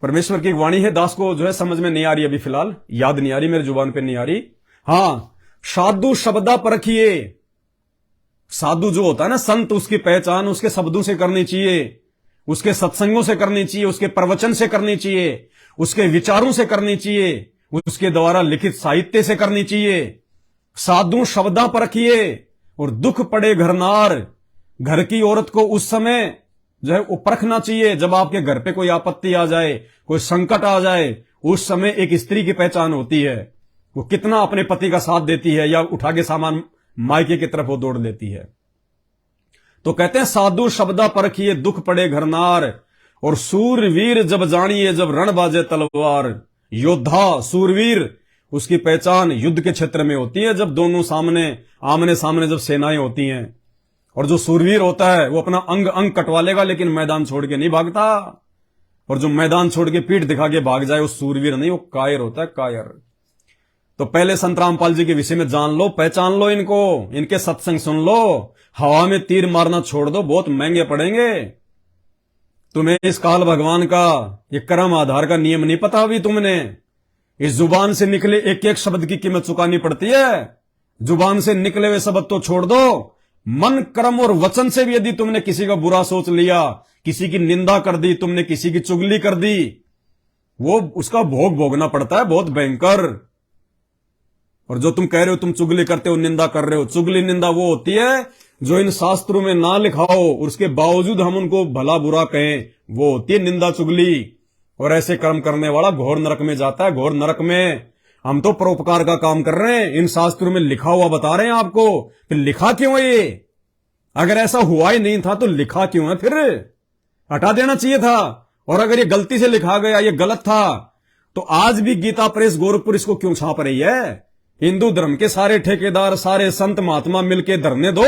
परमेश्वर की वाणी है, दास को जो है समझ में नहीं आ रही, अभी फिलहाल याद नहीं आ रही, मेरे जुबान पे नहीं आ रही। हां, साधु शब्दा परखिए। साधु जो होता है ना संत, उसकी पहचान उसके शब्दों से करनी चाहिए, उसके सत्संगों से करनी चाहिए, उसके प्रवचन से करनी चाहिए, उसके विचारों से करनी चाहिए, उसके द्वारा लिखित साहित्य से करनी चाहिए। साधु शब्दा परखिए। और दुख पड़े घरनार, घर की औरत को उस समय जो है वो परखना चाहिए जब आपके घर पे कोई आपत्ति आ जाए, कोई संकट आ जाए। उस समय एक स्त्री की पहचान होती है, वो कितना अपने पति का साथ देती है या उठा के सामान मायके की तरफ वो दौड़ लेती है। तो कहते हैं साधु शब्दा परखिए, दुख पड़े घरनार। और सूरवीर जब जानिए, जब रण बाजे तलवार। योद्धा, सूरवीर, उसकी पहचान युद्ध के क्षेत्र में होती है, जब दोनों आमने सामने जब सेनाएं होती हैं। और जो सूरवीर होता है वो अपना अंग अंग कटवा लेगा लेकिन मैदान छोड़ के नहीं भागता। और जो मैदान छोड़ के पीठ दिखा के भाग जाए वो सूरवीर नहीं, वो कायर होता है, कायर। तो पहले संत रामपाल जी के विषय में जान लो, पहचान लो इनको, इनके सत्संग सुन लो। हवा में तीर मारना छोड़ दो, बहुत महंगे पड़ेंगे। तुम्हें इस काल भगवान का ये कर्म आधार का नियम नहीं पता अभी तुमने। इस जुबान से निकले एक एक शब्द की कीमत चुकानी पड़ती है। जुबान से निकले हुए शब्द तो छोड़ दो, मन, कर्म और वचन से भी यदि तुमने किसी का बुरा सोच लिया, किसी की निंदा कर दी, तुमने किसी की चुगली कर दी, वो उसका भोग भोगना पड़ता है, बहुत भयंकर। और जो तुम कह रहे हो तुम चुगली करते हो, निंदा कर रहे हो, चुगली निंदा वो होती है जो इन शास्त्रों में ना लिखा हो और उसके बावजूद हम उनको भला बुरा कहें, वो होती है निंदा चुगली। और ऐसे कर्म करने वाला घोर नरक में जाता है, घोर नरक में। हम तो परोपकार का काम कर रहे हैं, इन शास्त्रों में लिखा हुआ बता रहे हैं आपको। फिर लिखा क्यों है ये? अगर ऐसा हुआ ही नहीं था तो लिखा क्यों है? फिर हटा देना चाहिए था। और अगर ये गलती से लिखा गया, ये गलत था, तो आज भी गीता प्रेस गोरखपुर इसको क्यों छाप रही है? हिंदू धर्म के सारे ठेकेदार, सारे संत महात्मा मिलके धरने दो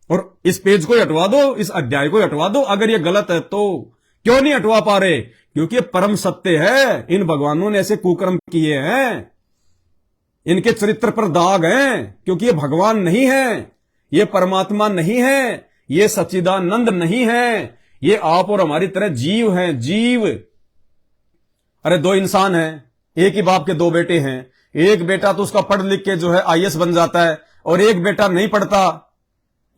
और इस पेज को हटवा दो, इस अध्याय को हटवा दो। अगर ये गलत है तो क्यों नहीं हटवा पा रहे? क्योंकि ये परम सत्य है। इन भगवानों ने ऐसे कुकर्म किए हैं, इनके चरित्र पर दाग हैं, क्योंकि ये भगवान नहीं है, ये परमात्मा नहीं है, ये सच्चिदानंद नहीं है, ये आप और हमारी तरह जीव हैं, जीव। अरे दो इंसान हैं, एक ही बाप के दो बेटे हैं। एक बेटा तो उसका पढ़ लिख के जो है आईएएस बन जाता है, और एक बेटा नहीं पढ़ता,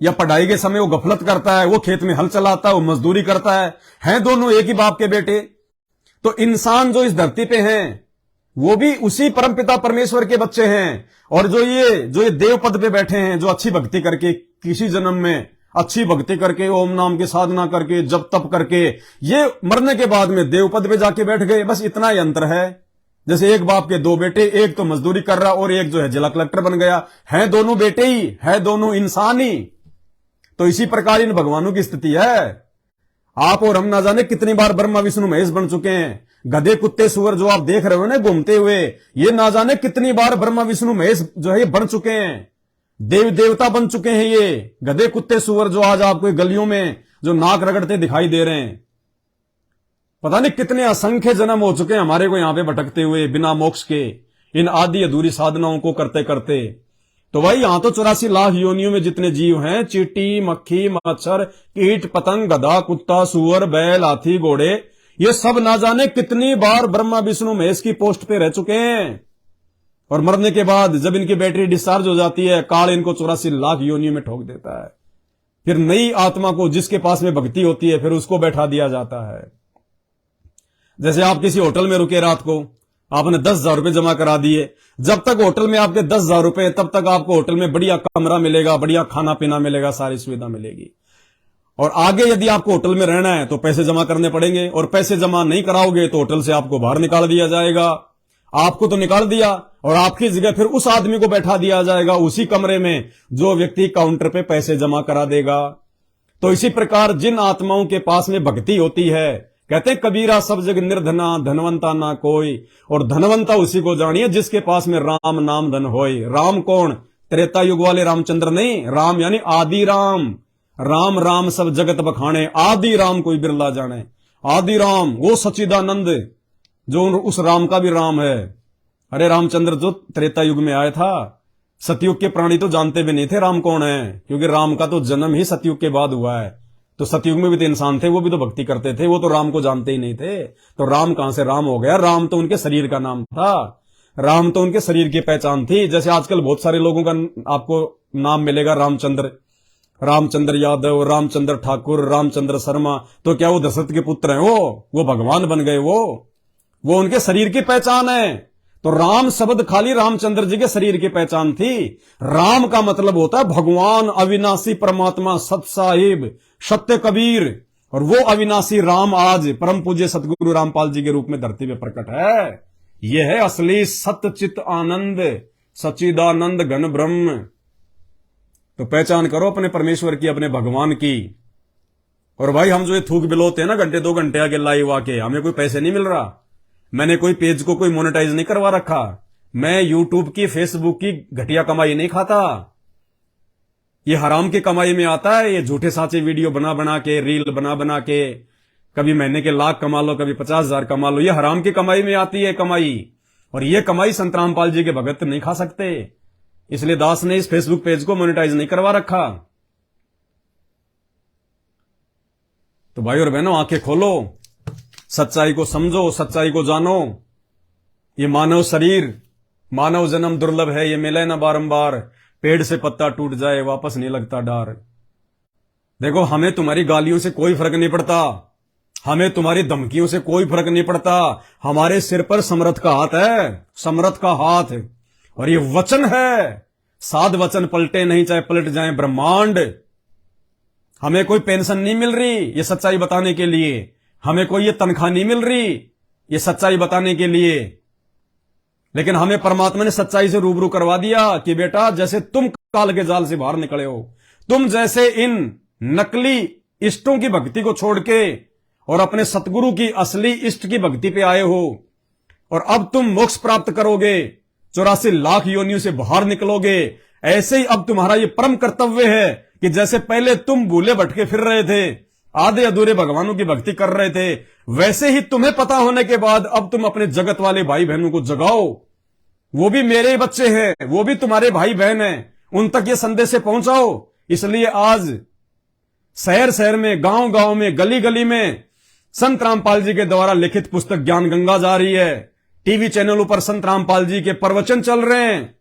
या पढ़ाई के समय वो गफलत करता है, वो खेत में हल चलाता है, वो मजदूरी करता है। हैं दोनों एक ही बाप के बेटे। तो इंसान जो इस धरती पे हैं वो भी उसी परमपिता परमेश्वर के बच्चे हैं। और जो ये देव पद पे बैठे हैं, जो अच्छी भक्ति करके, किसी जन्म में अच्छी भक्ति करके, ओम नाम की साधना करके, जप तप करके, ये मरने के बाद में देव पद पे जाके बैठ गए। बस इतना ही अंतर है। जैसे एक बाप के दो बेटे, एक तो मजदूरी कर रहा और एक जो है जिला कलेक्टर बन गया। है दोनों बेटे ही, है दोनों इंसान ही। तो इसी प्रकार इन भगवानों की स्थिति है। आप और हम ना जाने कितनी बार ब्रह्मा विष्णु महेश बन चुके हैं। गधे कुत्ते सुअर जो आप देख रहे हो ना घूमते हुए, ये ना जाने कितनी बार ब्रह्मा विष्णु महेश जो है ये बन चुके हैं, देव देवता बन चुके हैं। ये गधे कुत्ते सुअर जो आज आपको गलियों में जो नाक रगड़ते दिखाई दे रहे हैं, पता नहीं कितने असंख्य जन्म हो चुके हैं हमारे को यहां पे भटकते हुए बिना मोक्ष के, इन आदि अधूरी साधनाओं को करते करते। तो भाई यहां तो 84 लाख योनियों में जितने जीव हैं, चींटी मक्खी मच्छर कीट पतंग गधा कुत्ता सुअर बैल हाथी घोड़े, ये सब ना जाने कितनी बार ब्रह्मा विष्णु महेश की पोस्ट पे रह चुके हैं। और मरने के बाद जब इनकी बैटरी डिस्चार्ज हो जाती है, काल इनको 84 लाख योनियों में ठोक देता है। फिर नई आत्मा को जिसके पास में भक्ति होती है फिर उसको बैठा दिया जाता है। जैसे आप किसी होटल में रुके, रात को आपने 10,000 रुपए जमा करा दिए, जब तक होटल में आपके 10,000 रुपए तब तक आपको होटल में बढ़िया कमरा मिलेगा, बढ़िया खाना पीना मिलेगा, सारी सुविधा मिलेगी। और आगे यदि आपको होटल में रहना है तो पैसे जमा करने पड़ेंगे, और पैसे जमा नहीं कराओगे तो होटल से आपको बाहर निकाल दिया जाएगा। आपको तो निकाल दिया और आपकी जगह फिर उस आदमी को बैठा दिया जाएगा उसी कमरे में जो व्यक्ति काउंटर पे पैसे जमा करा देगा। तो इसी प्रकार जिन आत्माओं के पास में भक्ति होती है, कहते हैं कबीरा सब जग निर्धना धनवंता ना कोई, और धनवंता उसी को जानिए जिसके पास में राम नाम धन होए। राम कौन? त्रेता युग वाले रामचंद्र नहीं, राम यानी आदि राम। राम राम सब जगत बखाने, आदि राम कोई बिरला जाने। आदि राम वो सच्चिदानंद जो उस राम का भी राम है। अरे रामचंद्र जो त्रेता युग में आया था, सतयुग के प्राणी तो जानते भी नहीं थे राम कौन है, क्योंकि राम का तो जन्म ही सतयुग के बाद हुआ है। तो सतयुग में भी तो इंसान थे, वो भी तो भक्ति करते थे, वो तो राम को जानते ही नहीं थे। तो राम कहां से राम हो गया? राम तो उनके शरीर का नाम था, राम तो उनके शरीर की पहचान थी। जैसे आजकल बहुत सारे लोगों का आपको नाम मिलेगा रामचंद्र, रामचंद्र यादव, रामचंद्र ठाकुर, रामचंद्र शर्मा, तो क्या वो दशरथ के पुत्र हैं? वो भगवान बन गए, वो उनके शरीर की पहचान है। तो राम शब्द खाली रामचंद्र जी के शरीर की पहचान थी। राम का मतलब होता है भगवान, अविनाशी परमात्मा, सत साहिब, सत्य कबीर। और वो अविनाशी राम आज परम पूज्य सतगुरु रामपाल जी के रूप में धरती में प्रकट है। यह है असली सत्य चित आनंद, सच्चिदानंद घन ब्रह्म। तो पहचान करो अपने परमेश्वर की, अपने भगवान की। और भाई हम जो ये थूक बिलोते हैं ना घंटे 2 घंटे आगे लाइव आके, हमें कोई पैसे नहीं मिल रहा। मैंने कोई पेज को कोई मोनेटाइज नहीं करवा रखा। मैं यूट्यूब की फेसबुक की घटिया कमाई नहीं खाता। ये हराम की कमाई में आता है। ये झूठे साचे वीडियो बना बना के, रील बना बना के, कभी महीने के लाख कमा लो, कभी 50,000 कमा लो। ये हराम की कमाई में आती है कमाई। और ये कमाई संत रामपाल जी के भगत नहीं खा सकते। इसलिए दास ने इस फेसबुक पेज को मोनेटाइज नहीं करवा रखा। तो भाई और बहनों आंखें खोलो, सच्चाई को समझो, सच्चाई को जानो। ये मानव शरीर, मानव जन्म दुर्लभ है, ये मिले ना बारंबार। पेड़ से पत्ता टूट जाए वापस नहीं लगता डार। देखो हमें तुम्हारी गालियों से कोई फर्क नहीं पड़ता, हमें तुम्हारी धमकियों से कोई फर्क नहीं पड़ता। हमारे सिर पर समर्थ का हाथ है, समर्थ का हाथ। और ये वचन है, 7 वचन पलटे नहीं चाहे पलट जाए ब्रह्मांड। हमें कोई पेंशन नहीं मिल रही ये सच्चाई बताने के लिए, हमें कोई ये तनख्वाह नहीं मिल रही ये सच्चाई बताने के लिए। लेकिन हमें परमात्मा ने सच्चाई से रूबरू करवा दिया कि बेटा जैसे तुम काल के जाल से बाहर निकले हो, तुम जैसे इन नकली इष्टों की भक्ति को छोड़ के और अपने सतगुरु की असली इष्ट की भक्ति पे आए हो, और अब तुम मोक्ष प्राप्त करोगे, 84 लाख योनियों से बाहर निकलोगे। ऐसे ही अब तुम्हारा ये परम कर्तव्य है कि जैसे पहले तुम भूले भटके फिर रहे थे, आधे अधूरे भगवानों की भक्ति कर रहे थे, वैसे ही तुम्हें पता होने के बाद अब तुम अपने जगत वाले भाई बहनों को जगाओ। वो भी मेरे बच्चे हैं, वो भी तुम्हारे भाई बहन हैं, उन तक ये संदेश पहुंचाओ। इसलिए आज शहर शहर में, गांव गांव में, गली गली में संत रामपाल जी के द्वारा लिखित पुस्तक ज्ञान गंगा जा रही है। टीवी चैनलों पर संत रामपाल जी के प्रवचन चल रहे हैं।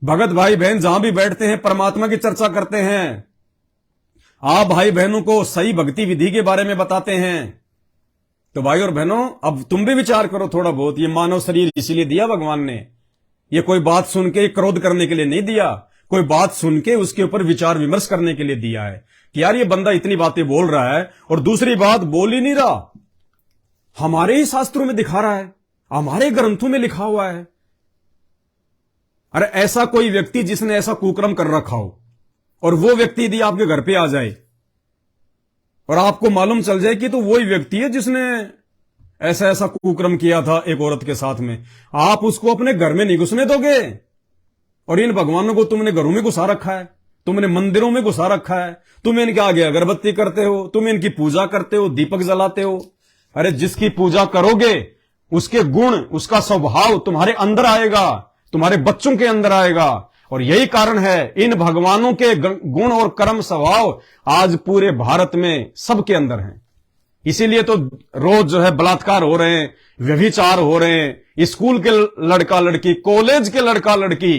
भगत भाई बहन जहां भी बैठते हैं परमात्मा की चर्चा करते हैं। आप भाई बहनों को सही भक्ति विधि के बारे में बताते हैं। तो भाई और बहनों अब तुम भी विचार करो थोड़ा बहुत। ये मानव शरीर इसीलिए दिया भगवान ने, ये कोई बात सुन के क्रोध करने के लिए नहीं दिया, कोई बात सुन के उसके ऊपर विचार विमर्श करने के लिए दिया है कि यार ये बंदा इतनी बातें बोल रहा है और दूसरी बात बोल ही नहीं रहा, हमारे ही शास्त्रों में दिखा रहा है, हमारे ग्रंथों में लिखा हुआ है। अरे ऐसा कोई व्यक्ति जिसने ऐसा कुकर्म कर रखा हो और वो व्यक्ति यदि आपके घर पे आ जाए, और आपको मालूम चल जाए कि तो वही व्यक्ति है जिसने ऐसा ऐसा कुकर्म किया था एक औरत के साथ में, आप उसको अपने घर में नहीं घुसने दोगे। और इन भगवानों को तुमने घरों में घुसा रखा है, तुमने मंदिरों में घुसा रखा है, तुम इनके आगे अगरबत्ती करते हो, तुम इनकी पूजा करते हो, दीपक जलाते हो। अरे जिसकी पूजा करोगे उसके गुण, उसका स्वभाव तुम्हारे अंदर आएगा, तुम्हारे बच्चों के अंदर आएगा। और यही कारण है इन भगवानों के गुण और कर्म स्वभाव आज पूरे भारत में सबके अंदर हैं। इसीलिए तो रोज जो है बलात्कार हो रहे हैं, व्यभिचार हो रहे हैं, स्कूल के लड़का लड़की, कॉलेज के लड़का लड़की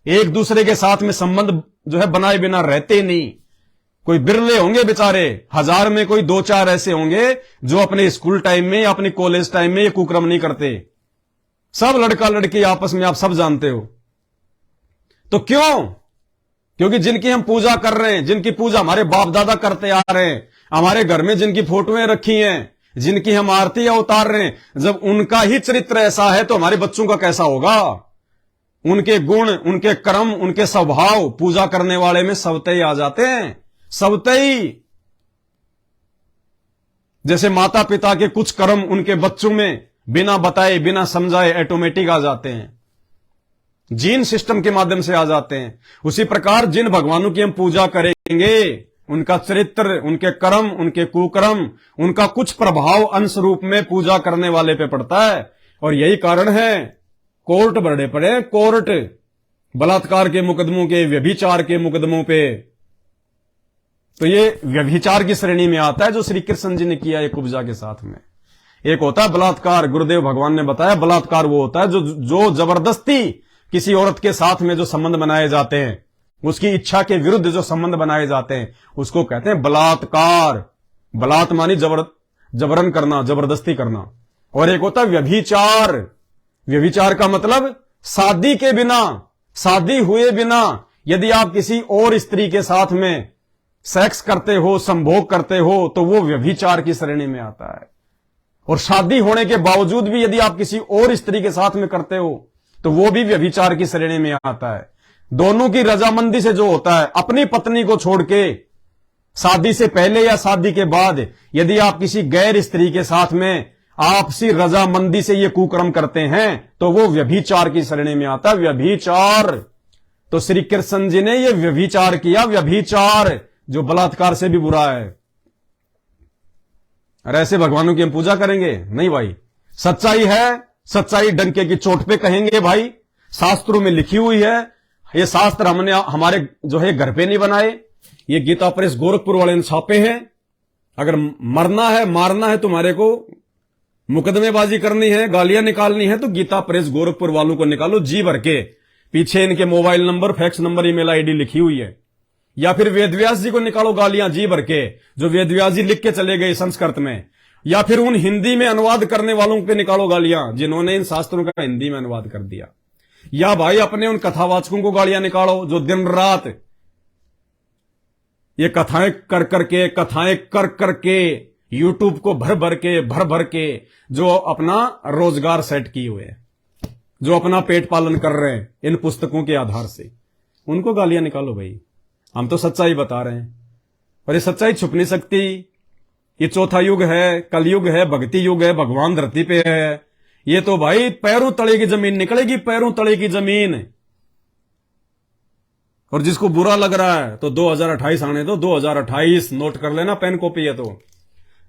एक दूसरे के साथ में संबंध जो है बनाए बिना रहते नहीं। कोई बिरले होंगे बेचारे, 1000 में कोई 2-4 ऐसे होंगे जो अपने स्कूल टाइम में या अपने कॉलेज टाइम में ये कुकर्म नहीं करते। सब लड़का लड़की आपस में आप सब जानते हो। तो क्यों? क्योंकि जिनकी हम पूजा कर रहे हैं, जिनकी पूजा हमारे बाप दादा करते आ रहे हैं, हमारे घर में जिनकी फोटोएं रखी हैं, जिनकी हम आरतियां उतार रहे हैं, जब उनका ही चरित्र ऐसा है तो हमारे बच्चों का कैसा होगा? उनके गुण, उनके कर्म, उनके स्वभाव पूजा करने वाले में सबतई आ जाते हैं, सबतई। जैसे माता पिता के कुछ कर्म उनके बच्चों में बिना बताए, बिना समझाए ऑटोमेटिक आ जाते हैं, जीन सिस्टम के माध्यम से आ जाते हैं। उसी प्रकार जिन भगवानों की हम पूजा करेंगे उनका चरित्र, उनके कर्म, उनके कुकर्म, उनका कुछ प्रभाव अंश रूप में पूजा करने वाले पे पड़ता है। और यही कारण है कोर्ट बड़े पड़े, कोर्ट बलात्कार के मुकदमों के, व्यभिचार के मुकदमों पे। तो ये व्यभिचार की श्रेणी में आता है जो श्री कृष्ण जी ने किया एक उपजा के साथ में। एक होता है बलात्कार, गुरुदेव भगवान ने बताया बलात्कार वो होता है जो जबरदस्ती किसी औरत के साथ में जो संबंध बनाए जाते हैं, उसकी इच्छा के विरुद्ध जो संबंध बनाए जाते हैं, उसको कहते हैं बलात्कार। बलात् मानी जबरन करना, जबरदस्ती करना। और एक होता है व्यभिचार। व्यभिचार का मतलब शादी के बिना, शादी हुए बिना यदि आप किसी और स्त्री के साथ में सेक्स करते हो, संभोग करते हो, तो वो व्यभिचार की श्रेणी में आता है। और शादी होने के बावजूद भी यदि आप किसी और स्त्री के साथ में करते हो तो वो भी व्यभिचार की श्रेणी में आता है। दोनों की रजामंदी से जो होता है, अपनी पत्नी को छोड़ के शादी से पहले या शादी के बाद यदि आप किसी गैर स्त्री के साथ में आपसी रजामंदी से ये कुकर्म करते हैं तो वो व्यभिचार की श्रेणी में आता है, व्यभिचार। तो श्री कृष्ण जी ने ये व्यभिचार किया, व्यभिचार जो बलात्कार से भी बुरा है। अरे ऐसे भगवानों की हम पूजा करेंगे? नहीं भाई। सच्चाई है, सच्चाई डंके की चोट पे कहेंगे भाई। शास्त्रों में लिखी हुई है, ये शास्त्र हमने हमारे जो है घर पे नहीं बनाए, ये गीता प्रेस गोरखपुर वाले ने छापे हैं। अगर मरना है, मारना है, तुम्हारे को मुकदमेबाजी करनी है, गालियां निकालनी है, तो गीता प्रेस गोरखपुर वालों को निकालो जी भर के। पीछे इनके mobile number, fax number, email ID लिखी हुई है। या फिर वेदव्यास जी को निकालो गालियां जी भर के, जो वेदव्यास जी लिख के चले गए संस्कृत में। या फिर उन हिंदी में अनुवाद करने वालों पे निकालो गालियां जिन्होंने इन शास्त्रों का हिंदी में अनुवाद कर दिया। या भाई अपने उन कथावाचकों को गालियां निकालो जो दिन रात ये कथाएं कर करके यूट्यूब को भर भर के जो अपना रोजगार सेट किए हुए हैं, जो अपना पेट पालन कर रहे हैं इन पुस्तकों के आधार से, उनको गालियां निकालो भाई। हम तो सच्चाई बता रहे हैं और ये सच्चाई छुप नहीं सकती। ये चौथा युग है, कलयुग है, भक्ति युग है, भगवान धरती पे है। ये तो भाई पैरों तले की जमीन निकलेगी, पैरों तले की जमीन। और जिसको बुरा लग रहा है तो 2028 आने दो, 2028 नोट कर लेना, पेन कॉपी है तो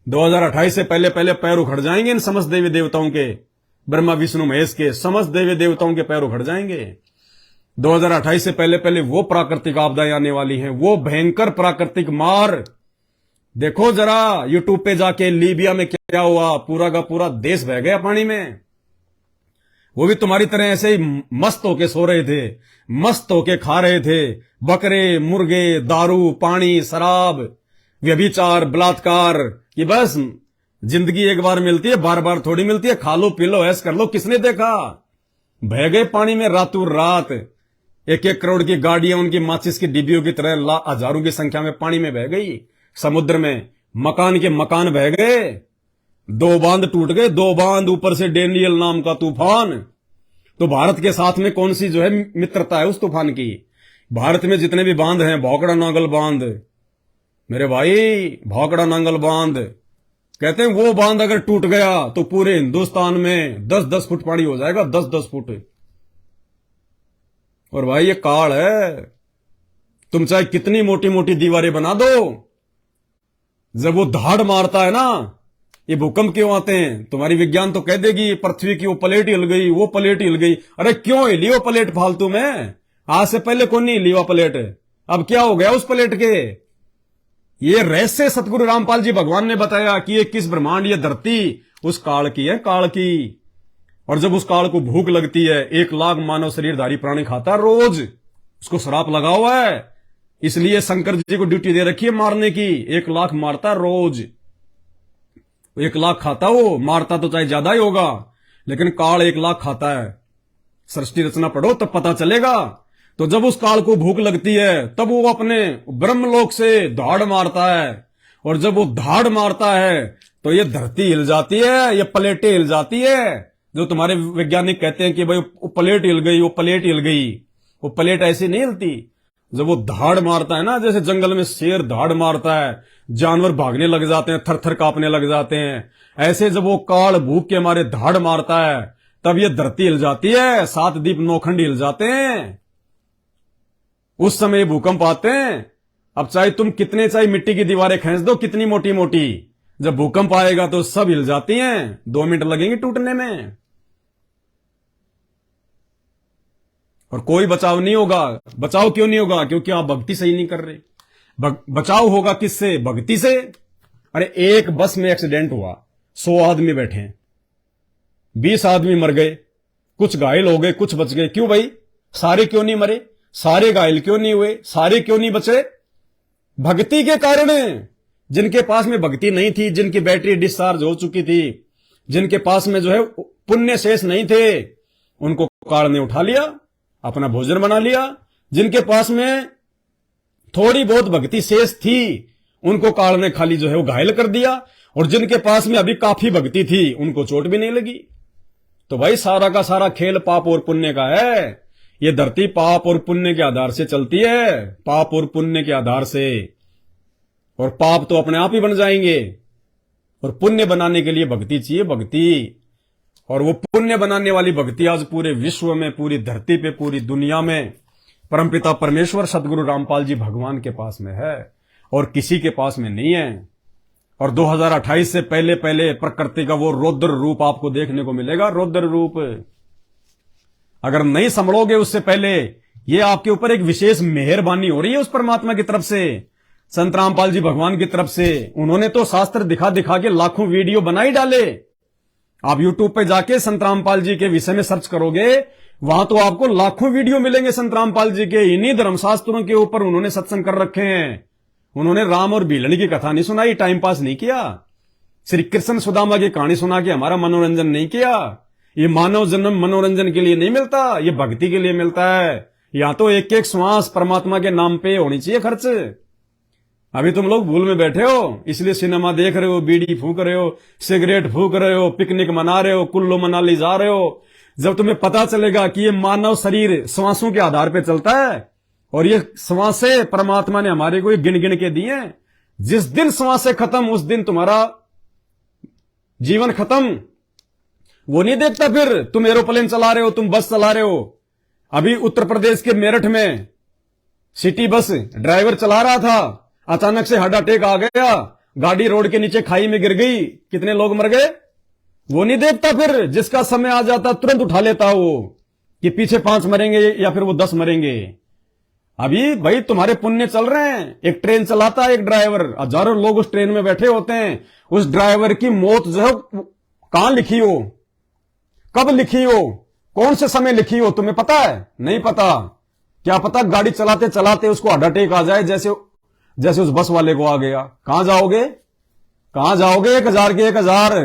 2028 से पहले पहले पैर उखड़ जाएंगे इन समस्त देवी देवताओं के, ब्रह्मा विष्णु महेश के समस्त देवी देवताओं के पैर उखड़ जाएंगे। 2028 से पहले पहले वो प्राकृतिक आपदाएं आने वाली हैं, वो भयंकर प्राकृतिक मार। देखो जरा यूट्यूब पे जाके लीबिया में क्या हुआ, पूरा का पूरा देश बह गया पानी में। वो भी तुम्हारी तरह ऐसे ही मस्त होके सो रहे थे, मस्त होके खा रहे थे, बकरे, मुर्गे, दारू, पानी, शराब, व्यभिचार, बलात्कार। कि बस जिंदगी एक बार मिलती है, बार बार थोड़ी मिलती है, खा लो पी लो ऐश कर लो। किसने देखा? बह गए पानी में रातों रात। 1-1 करोड़ की गाड़ियां उनकी माचिस की डिब्बियों की तरह हजारों की संख्या में पानी में बह गई समुद्र में। मकान के मकान बह गए, 2 बांध टूट गए, 2 बांध, ऊपर से डेनियल नाम का तूफान। तो भारत के साथ में कौन सी जो है मित्रता है उस तूफान की? भारत में जितने भी बांध हैं, भौकड़ा नागल बांध, मेरे भाई भाखड़ा नांगल बांध, कहते हैं वो बांध अगर टूट गया तो पूरे हिंदुस्तान में 10-10 फुट पानी हो जाएगा, 10-10 फुट। और भाई ये काल है, तुम चाहे कितनी मोटी मोटी दीवारें बना दो, जब वो धाड़ मारता है ना, ये भूकंप क्यों आते हैं? तुम्हारी विज्ञान तो कह देगी पृथ्वी की वो प्लेट हिल गई, वो प्लेट हिल गई। अरे क्यों हिली वो प्लेट फालतू में? आज से पहले कौन नहीं हिली वो प्लेट? अब क्या हो गया उस प्लेट के? ये रहस्य सतगुरु रामपाल जी भगवान ने बताया कि ये किस ब्रह्मांड, ये धरती उस काल की है, काल की। और जब उस काल को भूख लगती है, 1 लाख मानव शरीरधारी प्राणी खाता है रोज, उसको श्राप लगा हुआ है, इसलिए शंकर जी को ड्यूटी दे रखी है मारने की। 1 लाख मारता है रोज, 1 लाख खाता, वो मारता तो चाहे ज्यादा ही होगा, लेकिन काल 1 लाख खाता है। सृष्टि रचना पढ़ो तब पता चलेगा। तो जब उस काल को भूख लगती है तब वो अपने ब्रह्मलोक से धाड़ मारता है, और जब वो धाड़ मारता है तो ये धरती हिल जाती है, ये प्लेटें हिल जाती है। जो तुम्हारे वैज्ञानिक कहते हैं कि भाई वो प्लेट हिल गई, वो प्लेट हिल गई, वो प्लेट ऐसी नहीं हिलती। जब वो धाड़ मारता है ना, जैसे जंगल में शेर धाड़ मारता है, जानवर भागने लग जाते हैं, थर-थर कांपने लग जाते हैं, ऐसे जब वो काल भूख के मारे धाड़ मारता है तब ये धरती हिल जाती है, 7 दीप नौखंड हिल जाते हैं। उस समय भूकंप आते हैं। अब चाहे तुम कितने चाहे मिट्टी की दीवारें खींच दो, कितनी मोटी मोटी, जब भूकंप आएगा तो सब हिल जाती हैं, 2 मिनट लगेंगे टूटने में, और कोई बचाव नहीं होगा। बचाव क्यों नहीं होगा? क्योंकि आप भक्ति सही नहीं कर रहे। बचाव होगा किससे? भक्ति से। अरे एक बस में एक्सीडेंट हुआ, 100 आदमी बैठे हैं, 20 आदमी मर गए, कुछ घायल हो गए, कुछ बच गए। क्यों भाई? सारे क्यों नहीं मरे? सारे घायल क्यों नहीं हुए? सारे क्यों नहीं बचे? भक्ति के कारण। जिनके पास में भक्ति नहीं थी, जिनकी बैटरी डिस्चार्ज हो चुकी थी, जिनके पास में जो है पुण्य शेष नहीं थे, उनको काल ने उठा लिया, अपना भोजन बना लिया। जिनके पास में थोड़ी बहुत भक्ति शेष थी, उनको काल ने खाली जो है वो घायल कर दिया, और जिनके पास में अभी काफी भक्ति थी, उनको चोट भी नहीं लगी। तो भाई सारा का सारा खेल पाप और पुण्य का है। ये धरती पाप और पुण्य के आधार से चलती है, पाप और पुण्य के आधार से। और पाप तो अपने आप ही बन जाएंगे, और पुण्य बनाने के लिए भक्ति चाहिए, भक्ति। और वो पुण्य बनाने वाली भक्ति आज पूरे विश्व में, पूरी धरती पे, पूरी दुनिया में परमपिता परमेश्वर सतगुरु रामपाल जी भगवान के पास में है, और किसी के पास में नहीं है। और 2028 से पहले पहले प्रकृति का वो रौद्र रूप आपको देखने को मिलेगा, रौद्र रूप। अगर नहीं संभलोगे उससे पहले, ये आपके ऊपर एक विशेष मेहरबानी हो रही है उस परमात्मा की तरफ से, संत रामपाल जी भगवान की तरफ से। उन्होंने तो शास्त्र दिखा दिखा के लाखों वीडियो बना ही डाले। आप यूट्यूब पे जाके संत रामपाल जी के विषय में सर्च करोगे, वहां तो आपको लाखों वीडियो मिलेंगे संत रामपाल जी के। इन्हीं धर्मशास्त्रों के ऊपर उन्होंने सत्संग कर रखे हैं। उन्होंने राम और भीलनी की कथा नहीं सुनाई, टाइम पास नहीं किया। श्री कृष्ण सुदामा की कहानी सुना के हमारा मनोरंजन नहीं किया। ये मानव जन्म मनोरंजन के लिए नहीं मिलता, ये भक्ति के लिए मिलता है। या तो एक एक श्वास परमात्मा के नाम पे होनी चाहिए खर्च। अभी तुम लोग भूल में बैठे हो, इसलिए सिनेमा देख रहे हो, बीड़ी फूक रहे हो, सिगरेट फूक रहे हो, पिकनिक मना रहे हो, कुल्लू मनाली जा रहे हो। जब तुम्हें पता चलेगा कि ये मानव शरीर श्वासों के आधार पे चलता है, और ये श्वासें परमात्मा ने हमारे को गिन गिन के दी हैं। जिस दिन श्वासें खत्म, उस दिन तुम्हारा जीवन खत्म। वो नहीं देखता फिर तुम एरोप्लेन चला रहे हो, तुम बस चला रहे हो। अभी उत्तर प्रदेश के मेरठ में सिटी बस ड्राइवर चला रहा था, अचानक से हार्ट अटैक आ गया, गाड़ी रोड के नीचे खाई में गिर गई, कितने लोग मर गए। वो नहीं देखता फिर, जिसका समय आ जाता तुरंत उठा लेता वो, कि पीछे 5 मरेंगे या फिर वो 10 मरेंगे। अभी भाई तुम्हारे पुण्य चल रहे हैं। एक ट्रेन चलाता है एक ड्राइवर, हजारों लोग उस ट्रेन में बैठे होते हैं। उस ड्राइवर की मौत जो है कहां लिखी हो, कब लिखी हो, कौन से समय लिखी हो, तुम्हें पता है? नहीं पता। क्या पता गाड़ी चलाते चलाते उसको हार्ट अटैक आ जाए, जैसे उस बस वाले को आ गया। कहां जाओगे, कहां जाओगे? 1000 के 1000।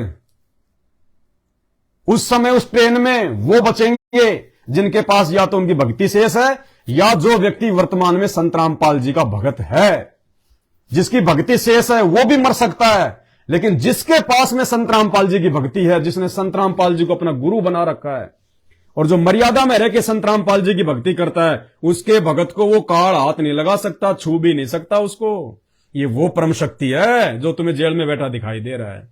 उस समय उस ट्रेन में वो बचेंगे जिनके पास या तो उनकी भक्ति शेष है, या जो व्यक्ति वर्तमान में संत रामपाल जी का भगत है। जिसकी भक्ति शेष है वो भी मर सकता है, लेकिन जिसके पास में संत रामपाल जी की भक्ति है, जिसने संत रामपाल जी को अपना गुरु बना रखा है, और जो मर्यादा में रह के संत रामपाल जी की भक्ति करता है, उसके भगत को वो काल हाथ नहीं लगा सकता, छू भी नहीं सकता उसको। ये वो परम शक्ति है जो तुम्हें जेल में बैठा दिखाई दे रहा है।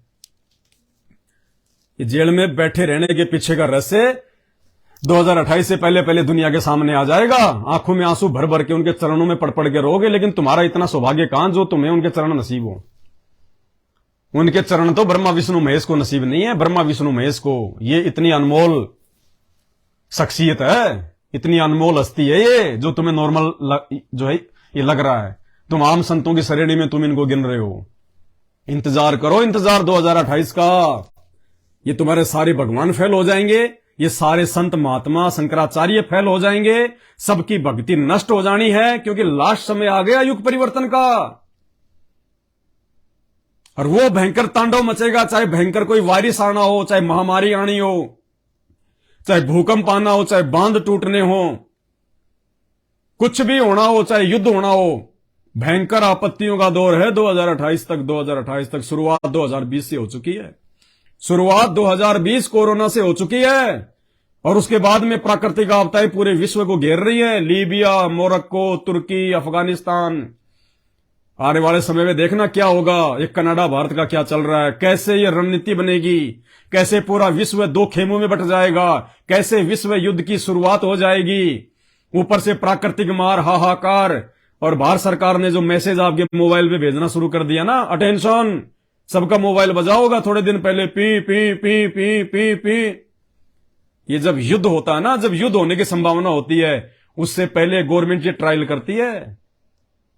ये जेल में बैठे रहने के पीछे का रहस्य 2028 से पहले पहले दुनिया के सामने आ जाएगा। आंखों में आंसू भर भर के उनके चरणों में पड़ पड़ के रोगे, लेकिन तुम्हारा इतना सौभाग्य कहां जो तुम्हें उनके चरण नसीब हो। उनके चरण तो ब्रह्मा विष्णु महेश को नसीब नहीं है। ब्रह्मा विष्णु महेश को ये इतनी अनमोल शख्सियत है, इतनी अनमोल हस्ती है ये, जो तुम्हें नॉर्मल जो है ये लग रहा है। तुम आम संतों की श्रेणी में तुम इनको गिन रहे हो। इंतजार करो, इंतजार 2028 का। ये तुम्हारे सारे भगवान फेल हो जाएंगे, ये सारे संत महात्मा शंकराचार्य फेल हो जाएंगे, सबकी भक्ति नष्ट हो जानी है, क्योंकि लास्ट समय आ गया युग परिवर्तन का। और वो भयंकर तांडव मचेगा, चाहे भयंकर कोई वायरस आना हो, चाहे महामारी आनी हो, चाहे भूकंप आना हो, चाहे बांध टूटने हो, कुछ भी होना हो, चाहे युद्ध होना हो। भयंकर आपत्तियों का दौर है 2028 तक। 2028 तक शुरुआत 2020 से हो चुकी है। शुरुआत 2020 कोरोना से हो चुकी है, और उसके बाद में प्राकृतिक आपदाएं पूरे विश्व को घेर रही है। लीबिया, मोरक्को, तुर्की, अफगानिस्तान। आने वाले समय में देखना क्या होगा। ये कनाडा भारत का क्या चल रहा है, कैसे ये रणनीति बनेगी, कैसे पूरा विश्व दो खेमों में बट जाएगा, कैसे विश्व युद्ध की शुरुआत हो जाएगी। ऊपर से प्राकृतिक मार, हाहाकार, और भारत सरकार ने जो मैसेज आपके मोबाइल पे भेजना शुरू कर दिया ना, अटेंशन, सबका मोबाइल बजा होगा थोड़े दिन पहले, P P P P P P. ये जब युद्ध होता है ना, जब युद्ध होने की संभावना होती है, उससे पहले गवर्नमेंट ये ट्रायल करती है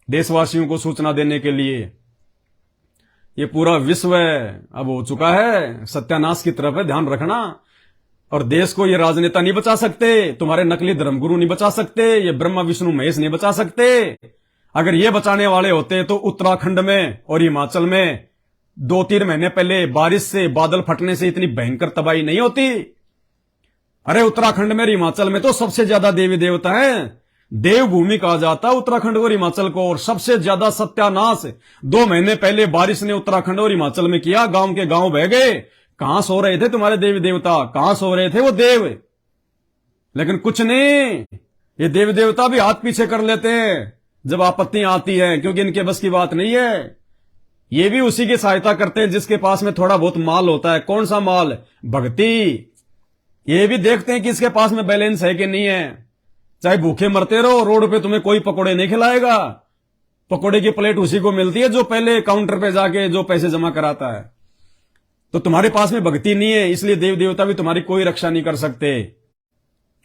देशवासियों को सूचना देने के लिए। ये पूरा विश्व अब हो चुका है सत्यानाश की तरफ है, ध्यान रखना। और देश को ये राजनेता नहीं बचा सकते, तुम्हारे नकली धर्मगुरु नहीं बचा सकते, ये ब्रह्मा विष्णु महेश नहीं बचा सकते। अगर ये बचाने वाले होते तो उत्तराखंड में और हिमाचल में 2-3 महीने पहले बारिश से, बादल फटने से इतनी भयंकर तबाही नहीं होती। अरे उत्तराखंड में, हिमाचल में तो सबसे ज्यादा देवी देवता हैं। देवभूमि कहा जाता है उत्तराखंड और हिमाचल को, और सबसे ज्यादा सत्यानाश 2 महीने पहले बारिश ने उत्तराखंड और हिमाचल में किया। गांव के गांव बह गए। कहां सो रहे थे तुम्हारे देवी देवता, कहां सो रहे थे वो देव? लेकिन कुछ नहीं, ये देवी देवता भी हाथ पीछे कर लेते हैं जब आपत्तियां आती हैं, क्योंकि इनके बस की बात नहीं है। ये भी उसी की सहायता करते हैं जिसके पास में थोड़ा बहुत माल होता है। कौन सा माल? भक्ति। ये भी देखते हैं कि इसके पास में बैलेंस है कि नहीं है। चाहे भूखे मरते रहो, रोड पे तुम्हें कोई पकोड़े नहीं खिलाएगा। पकोड़े की प्लेट उसी को मिलती है जो पहले काउंटर पे जाके जो पैसे जमा कराता है। तो तुम्हारे पास में भक्ति नहीं है, इसलिए देव देवता भी तुम्हारी कोई रक्षा नहीं कर सकते।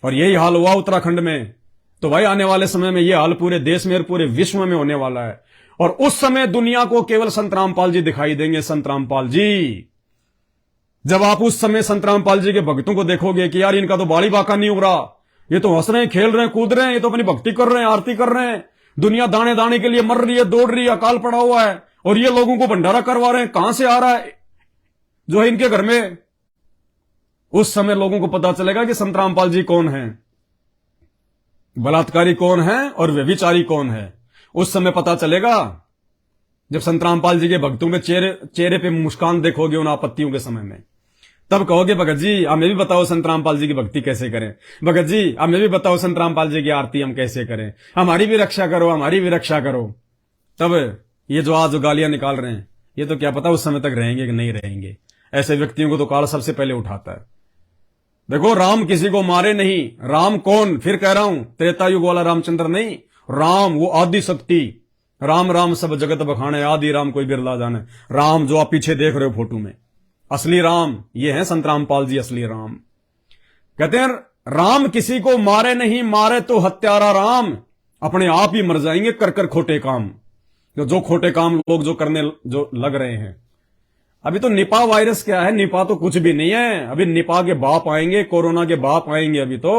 और यही हाल हुआ उत्तराखंड में। तो भाई आने वाले समय में यह हाल पूरे देश में और पूरे विश्व में होने वाला है। और उस समय दुनिया को केवल संत रामपाल जी दिखाई देंगे। संत रामपाल जी, जब आप उस समय संत रामपाल जी के भक्तों को देखोगे कि यार इनका तो बाड़ी बाका नहीं उग रहा, ये तो हंस रहे हैं, खेल रहे हैं, कूद रहे हैं, ये तो अपनी भक्ति कर रहे हैं, आरती कर रहे हैं, दुनिया दाने दाने के लिए मर रही है, दौड़ रही है, अकाल पड़ा हुआ है, और ये लोगों को भंडारा करवा रहे हैं। कहां से आ रहा है जो है इनके घर में? उस समय लोगों को पता चलेगा कि संत रामपाल जी कौन है, बलात्कारी कौन है और व्यभिचारी कौन है। उस समय पता चलेगा जब संत रामपाल जी के भक्तों में चेहरे पे मुस्कान देखोगे उन आपत्तियों के समय में। तब कहोगे भगत जी हमें भी बताओ संत रामपाल जी की भक्ति कैसे करें, भगत जी हमें भी बताओ संत रामपाल जी की आरती हम कैसे करें, हमारी भी रक्षा करो, हमारी भी रक्षा करो। तब ये जो आज गालियां निकाल रहे हैं, ये तो क्या पता उस समय तक रहेंगे कि नहीं रहेंगे। ऐसे व्यक्तियों को तो काल सबसे पहले उठाता है। देखो, राम किसी को मारे नहीं। राम कौन? फिर कह रहा हूं, त्रेता युग वाला रामचंद्र नहीं, राम वो आदि शक्ति। राम राम सब जगत बखाने, आदि राम कोई बिरला जाने। राम जो आप पीछे देख रहे हो फोटो में, असली राम ये है संत रामपाल जी, असली राम। कहते हैं राम किसी को मारे नहीं, मारे तो हत्यारा राम, अपने आप ही मर जाएंगे कर कर खोटे काम। जो खोटे काम लोग जो करने जो लग रहे हैं। अभी तो निपा वायरस क्या है, निपा तो कुछ भी नहीं है। अभी निपा के बाप आएंगे, कोरोना के बाप आएंगे। अभी तो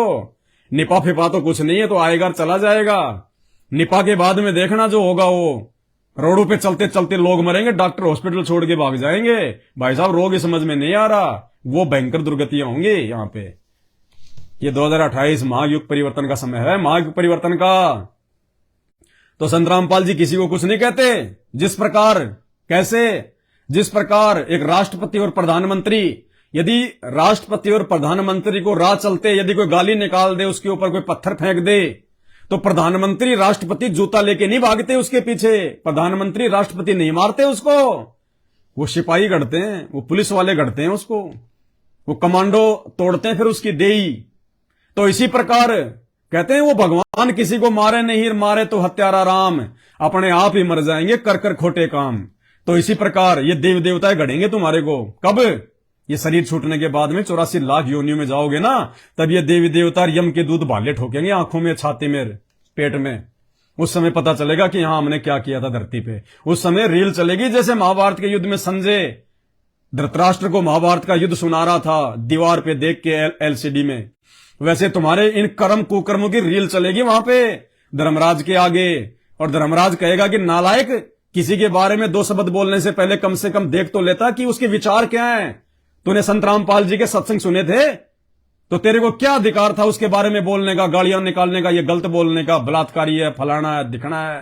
निपा फिपा तो कुछ नहीं है, तो आएगा चला जाएगा। निपा के बाद में देखना जो होगा, वो रोडों पे चलते चलते लोग मरेंगे, डॉक्टर हॉस्पिटल छोड़ के भाग जाएंगे। भाई साहब रोग समझ में नहीं आ रहा, वो भयंकर दुर्गतियां होंगी यहां पे। ये 2028 महायुग परिवर्तन का समय है, महायुग परिवर्तन का। तो संत रामपाल जी किसी को कुछ नहीं कहते। जिस प्रकार कैसे, जिस प्रकार एक राष्ट्रपति और प्रधानमंत्री, यदि राष्ट्रपति और प्रधानमंत्री को राह चलते यदि कोई गाली निकाल दे, उसके ऊपर कोई पत्थर फेंक दे, तो प्रधानमंत्री राष्ट्रपति जूता लेके नहीं भागते उसके पीछे, प्रधानमंत्री राष्ट्रपति नहीं मारते उसको, वो सिपाही गढ़ते हैं, वो पुलिस वाले गढ़ते हैं उसको, वो कमांडो तोड़ते हैं फिर उसकी देई। तो इसी प्रकार कहते हैं वो भगवान किसी को मारे नहीं, मारे तो हत्यारा राम, अपने आप ही मर जाएंगे कर कर खोटे काम। तो इसी प्रकार ये देव देवता गढ़ेंगे तुम्हारे को। कब? ये शरीर छूटने के बाद में 84 लाख योनियों में जाओगे ना, तब ये देवी देवता यम के दूध भाले ठोकेंगे आंखों में, छाती में, पेट में। उस समय पता चलेगा कि हाँ हमने क्या किया था धरती पे। उस समय रील चलेगी, जैसे महाभारत के युद्ध में संजय धृतराष्ट्र को महाभारत का युद्ध सुना रहा था दीवार पे देख के एलसीडी में, वैसे तुम्हारे इन कर्म कुकर्मों की रील चलेगी वहां पे धर्मराज के आगे। और धर्मराज कहेगा कि नालायक, किसी के बारे में 2 शब्द बोलने से पहले कम से कम देख तो लेता कि उसके विचार क्या हैं। तूने संत रामपाल जी के सत्संग सुने थे, तो तेरे को क्या अधिकार था उसके बारे में बोलने का, गालियां निकालने का, ये गलत बोलने का, बलात्कारी है, फलाना है, दिखना है?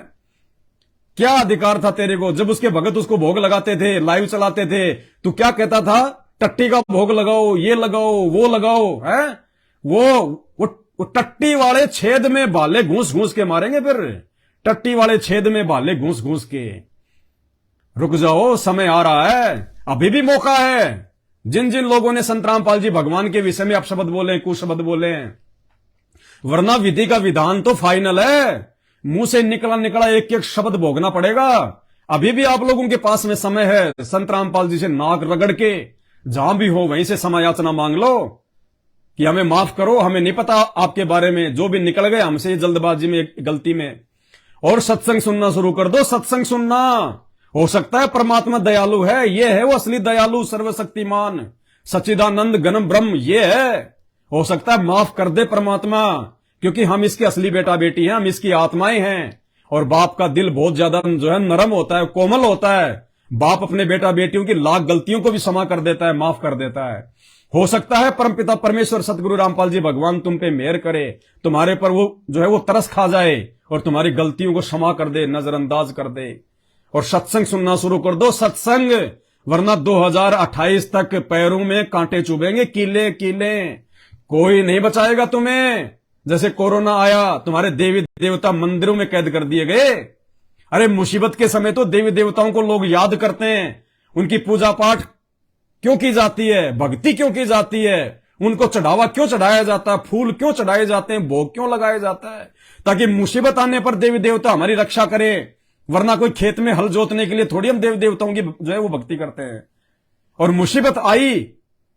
क्या अधिकार था तेरे को? जब उसके भगत उसको भोग लगाते थे, लाइव चलाते थे, तू क्या कहता था? टट्टी का भोग लगाओ, ये लगाओ, वो लगाओ, है? वो टट्टी वाले छेद में भाले घूस घूस के मारेंगे, फिर टट्टी वाले छेद में भाले घूस घूस के। रुक जाओ, समय आ रहा है, अभी भी मौका है। जिन जिन लोगों ने संत रामपाल जी भगवान के विषय में अपशब्द बोले, कुशब्द बोले, वरना विधि का विधान तो फाइनल है, मुंह से निकला निकला एक एक शब्द भोगना पड़ेगा। अभी भी आप लोगों के पास में समय है, संत रामपाल जी से नाक रगड़ के जहां भी हो वहीं से समय याचना मांग लो कि हमें माफ करो, हमें नहीं पता आपके बारे में, जो भी निकल गए हमसे जल्दबाजी में, गलती में। और सत्संग सुनना शुरू कर दो, सत्संग सुनना। हो सकता है परमात्मा दयालु है, ये है वो असली दयालु, सर्वशक्तिमान सच्चिदानंद गणम ब्रह्म, ये है। हो सकता है माफ कर दे परमात्मा, क्योंकि हम इसके असली बेटा बेटी हैं, हम इसकी आत्माएं हैं। और बाप का दिल बहुत ज्यादा जो है नरम होता है, कोमल होता है। बाप अपने बेटा बेटियों की लाख गलतियों को भी क्षमा कर देता है, माफ कर देता है। हो सकता है परमपिता परमेश्वर सतगुरु रामपाल जी भगवान तुम पे मेहर करे, तुम्हारे पर वो जो है वो तरस खा जाए और तुम्हारी गलतियों को क्षमा कर दे, नजरअंदाज कर दे। और सत्संग सुनना शुरू कर दो, सत्संग, वरना 2028 तक पैरों में कांटे चुभेंगे, कीले कीले, कोई नहीं बचाएगा तुम्हें। जैसे कोरोना आया, तुम्हारे देवी देवता मंदिरों में कैद कर दिए गए। अरे मुसीबत के समय तो देवी देवताओं को लोग याद करते हैं, उनकी पूजा पाठ क्यों की जाती है, भक्ति क्यों की जाती है, उनको चढ़ावा क्यों चढ़ाया जाता है, फूल क्यों चढ़ाए जाते हैं, भोग क्यों लगाया जाता है, ताकि मुसीबत आने पर देवी देवता हमारी रक्षा करे। वरना कोई खेत में हल जोतने के लिए थोड़ी हम देवी देवताओं की जो है वो भक्ति करते हैं। और मुसीबत आई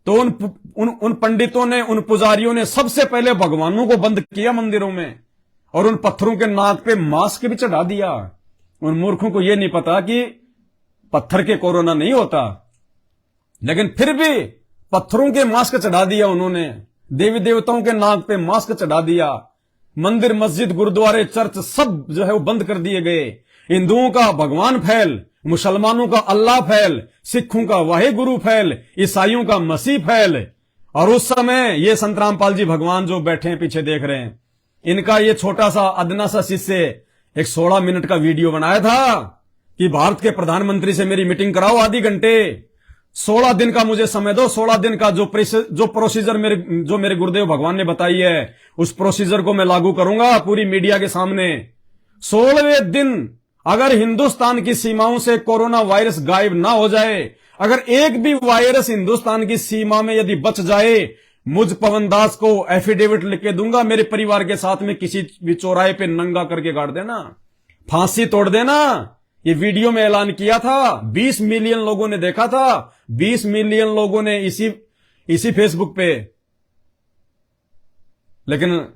तो उन पंडितों ने, उन पुजारियों ने सबसे पहले भगवानों को बंद किया मंदिरों में, और उन पत्थरों के नाक पे मास्क भी चढ़ा दिया। उन मूर्खों को यह नहीं पता कि पत्थर के कोरोना नहीं होता, लेकिन फिर भी पत्थरों के मास्क चढ़ा दिया उन्होंने, देवी देवताओं के नाक पे मास्क चढ़ा दिया। मंदिर, मस्जिद, गुरुद्वारे, चर्च सब जो है वो बंद कर दिए गए। हिंदुओं का भगवान फैल, मुसलमानों का अल्लाह फैल, सिखों का वाहे गुरु फैल, ईसाइयों का मसीह फैल। और उस समय ये संत रामपाल जी भगवान जो बैठे हैं पीछे देख रहे हैं, इनका ये छोटा सा अदना सा शिष्य एक 16 मिनट का वीडियो बनाया था कि भारत के प्रधानमंत्री से मेरी मीटिंग कराओ आधी घंटे, 16 दिन का मुझे समय दो। 16 दिन का जो प्रोसीजर मेरे गुरुदेव भगवान ने बताई है, उस प्रोसीजर को मैं लागू करूंगा पूरी मीडिया के सामने। 16वें दिन अगर हिंदुस्तान की सीमाओं से कोरोना वायरस गायब ना हो जाए, अगर एक भी वायरस हिंदुस्तान की सीमा में यदि बच जाए, मुझ पवन दास को एफिडेविट लिख के दूंगा, मेरे परिवार के साथ में किसी भी चौराहे पे नंगा करके गाड़ देना, फांसी तोड़ देना। ये वीडियो में ऐलान किया था, 20 मिलियन लोगों ने देखा था, 20 मिलियन लोगों ने इसी फेसबुक पे। लेकिन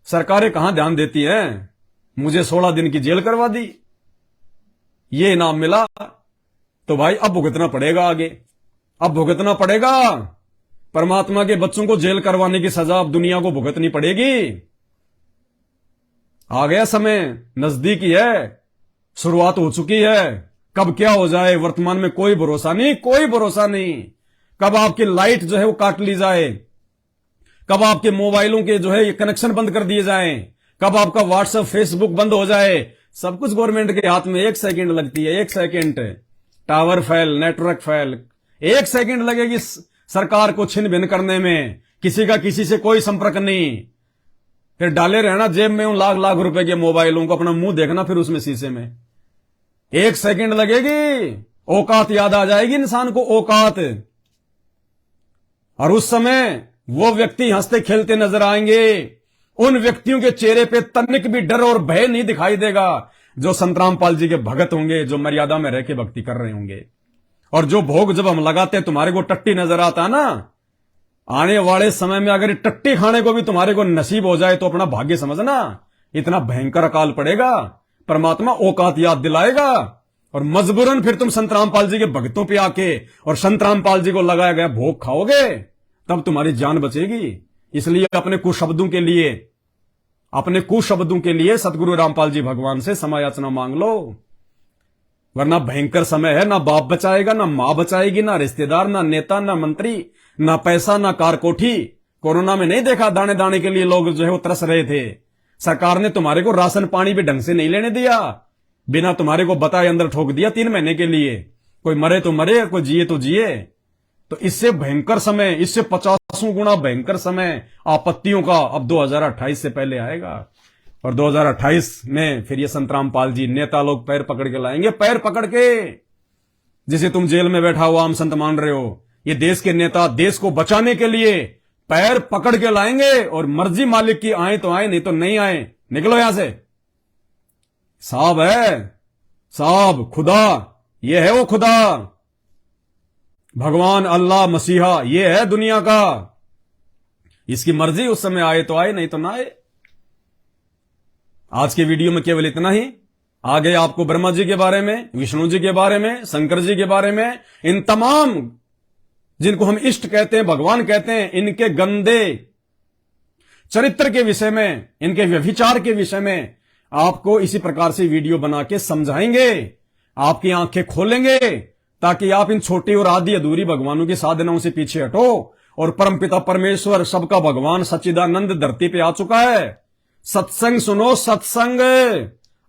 सरकारें कहां ध्यान देती हैं, मुझे 16 दिन की जेल करवा दी, ये इनाम मिला, तो भाई अब भुगतना पड़ेगा, आगे अब भुगतना पड़ेगा। परमात्मा के बच्चों को जेल करवाने की सजा अब दुनिया को भुगतनी पड़ेगी। आ गया समय, नजदीकी है, शुरुआत हो चुकी है। कब क्या हो जाए वर्तमान में कोई भरोसा नहीं, कोई भरोसा नहीं। कब आपकी लाइट जो है वो काट ली जाए, कब आपके मोबाइलों के जो है ये कनेक्शन बंद कर दिए जाएं, कब आपका व्हाट्सएप फेसबुक बंद हो जाए, सब कुछ गवर्नमेंट के हाथ में 1 सेकंड लगती है, 1 second. Tower fail, network fail, 1 second लगेगी सरकार को छिन भिन करने में, किसी का किसी से कोई संपर्क नहीं। फिर डाले रहना जेब में उन लाख लाख रुपए के मोबाइलों को, अपना मुंह देखना फिर उसमें शीशे में। 1 सेकंड लगेगी, औकात याद आ जाएगी इंसान को, औकात। और उस समय वो व्यक्ति हंसते खेलते नजर आएंगे। उन व्यक्तियों के चेहरे पे तनिक भी डर और भय नहीं दिखाई देगा, जो संत रामपाल जी के भगत होंगे, जो मर्यादा में रह के भक्ति कर रहे होंगे। और जो भोग जब हम लगाते हैं, तुम्हारे को टट्टी नजर आता है ना, आने वाले समय में अगर टट्टी खाने को भी तुम्हारे को नसीब हो जाए तो अपना भाग्य समझना, इतना भयंकर अकाल पड़ेगा। परमात्मा औकात याद दिलाएगा और मजबूरन फिर तुम संत रामपाल जी के भक्तों पे आके और संत रामपाल जी को लगाया गया भोग खाओगे, तब तुम्हारी जान बचेगी। इसलिए अपने कुशब्दों के लिए सतगुरु रामपाल जी भगवान से क्षमा याचना मांग लो, वरना भयंकर समय है। ना बाप बचाएगा, ना मां बचाएगी, ना रिश्तेदार, ना नेता, ना मंत्री, ना पैसा, ना कार कोठी। कोरोना में नहीं देखा दाने दाने के लिए लोग जो है वो तरस रहे थे। सरकार ने तुम्हारे को राशन पानी भी ढंग से नहीं लेने दिया, बिना तुम्हारे को बताए अंदर ठोक दिया 3 महीने के लिए। कोई मरे तो मरे, कोई जिए तो जिए। तो इससे भयंकर समय, इससे 50 गुना भयंकर समय आपत्तियों का अब 2028 से पहले आएगा। और 2028 में फिर ये संत रामपाल जी नेता लोग पैर पकड़ के लाएंगे, पैर पकड़ के। जिसे तुम जेल में बैठा हुआ आम संत मान रहे हो, ये देश के नेता देश को बचाने के लिए पैर पकड़ के लाएंगे। और मर्जी मालिक की, आए तो आए, नहीं तो नहीं आए, निकलो यहां से। साहब है, साहब खुदा, ये है वो खुदा, भगवान अल्लाह मसीहा, ये है दुनिया का। इसकी मर्जी, उस समय आए तो आए, नहीं तो ना आए। आज के वीडियो में केवल इतना ही। आगे आपको ब्रह्मा जी के बारे में, विष्णु जी के बारे में, शंकर जी के बारे में, इन तमाम जिनको हम इष्ट कहते हैं, भगवान कहते हैं, इनके गंदे चरित्र के विषय में, इनके व्यभिचार के विषय में आपको इसी प्रकार से वीडियो बना के समझाएंगे, आपकी आंखें खोलेंगे, ताकि आप इन छोटी और आधी अधूरी भगवानों की साधनाओं से पीछे हटो और परमपिता परमेश्वर सबका भगवान सच्चिदानंद धरती पे आ चुका है। सत्संग सुनो, सत्संग,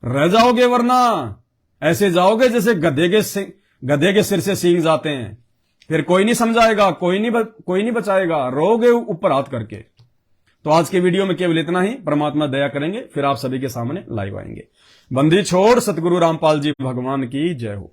रह जाओगे, वरना ऐसे जाओगे जैसे गधे के सिर से सींग जाते हैं। फिर कोई नहीं समझाएगा, कोई नहीं बचाएगा, रोगे ऊपर हाथ करके। तो आज के वीडियो में केवल इतना ही। परमात्मा दया करेंगे, फिर आप सभी के सामने लाइव आएंगे। बंदी छोड़ सतगुरु रामपाल जी भगवान की जय हो।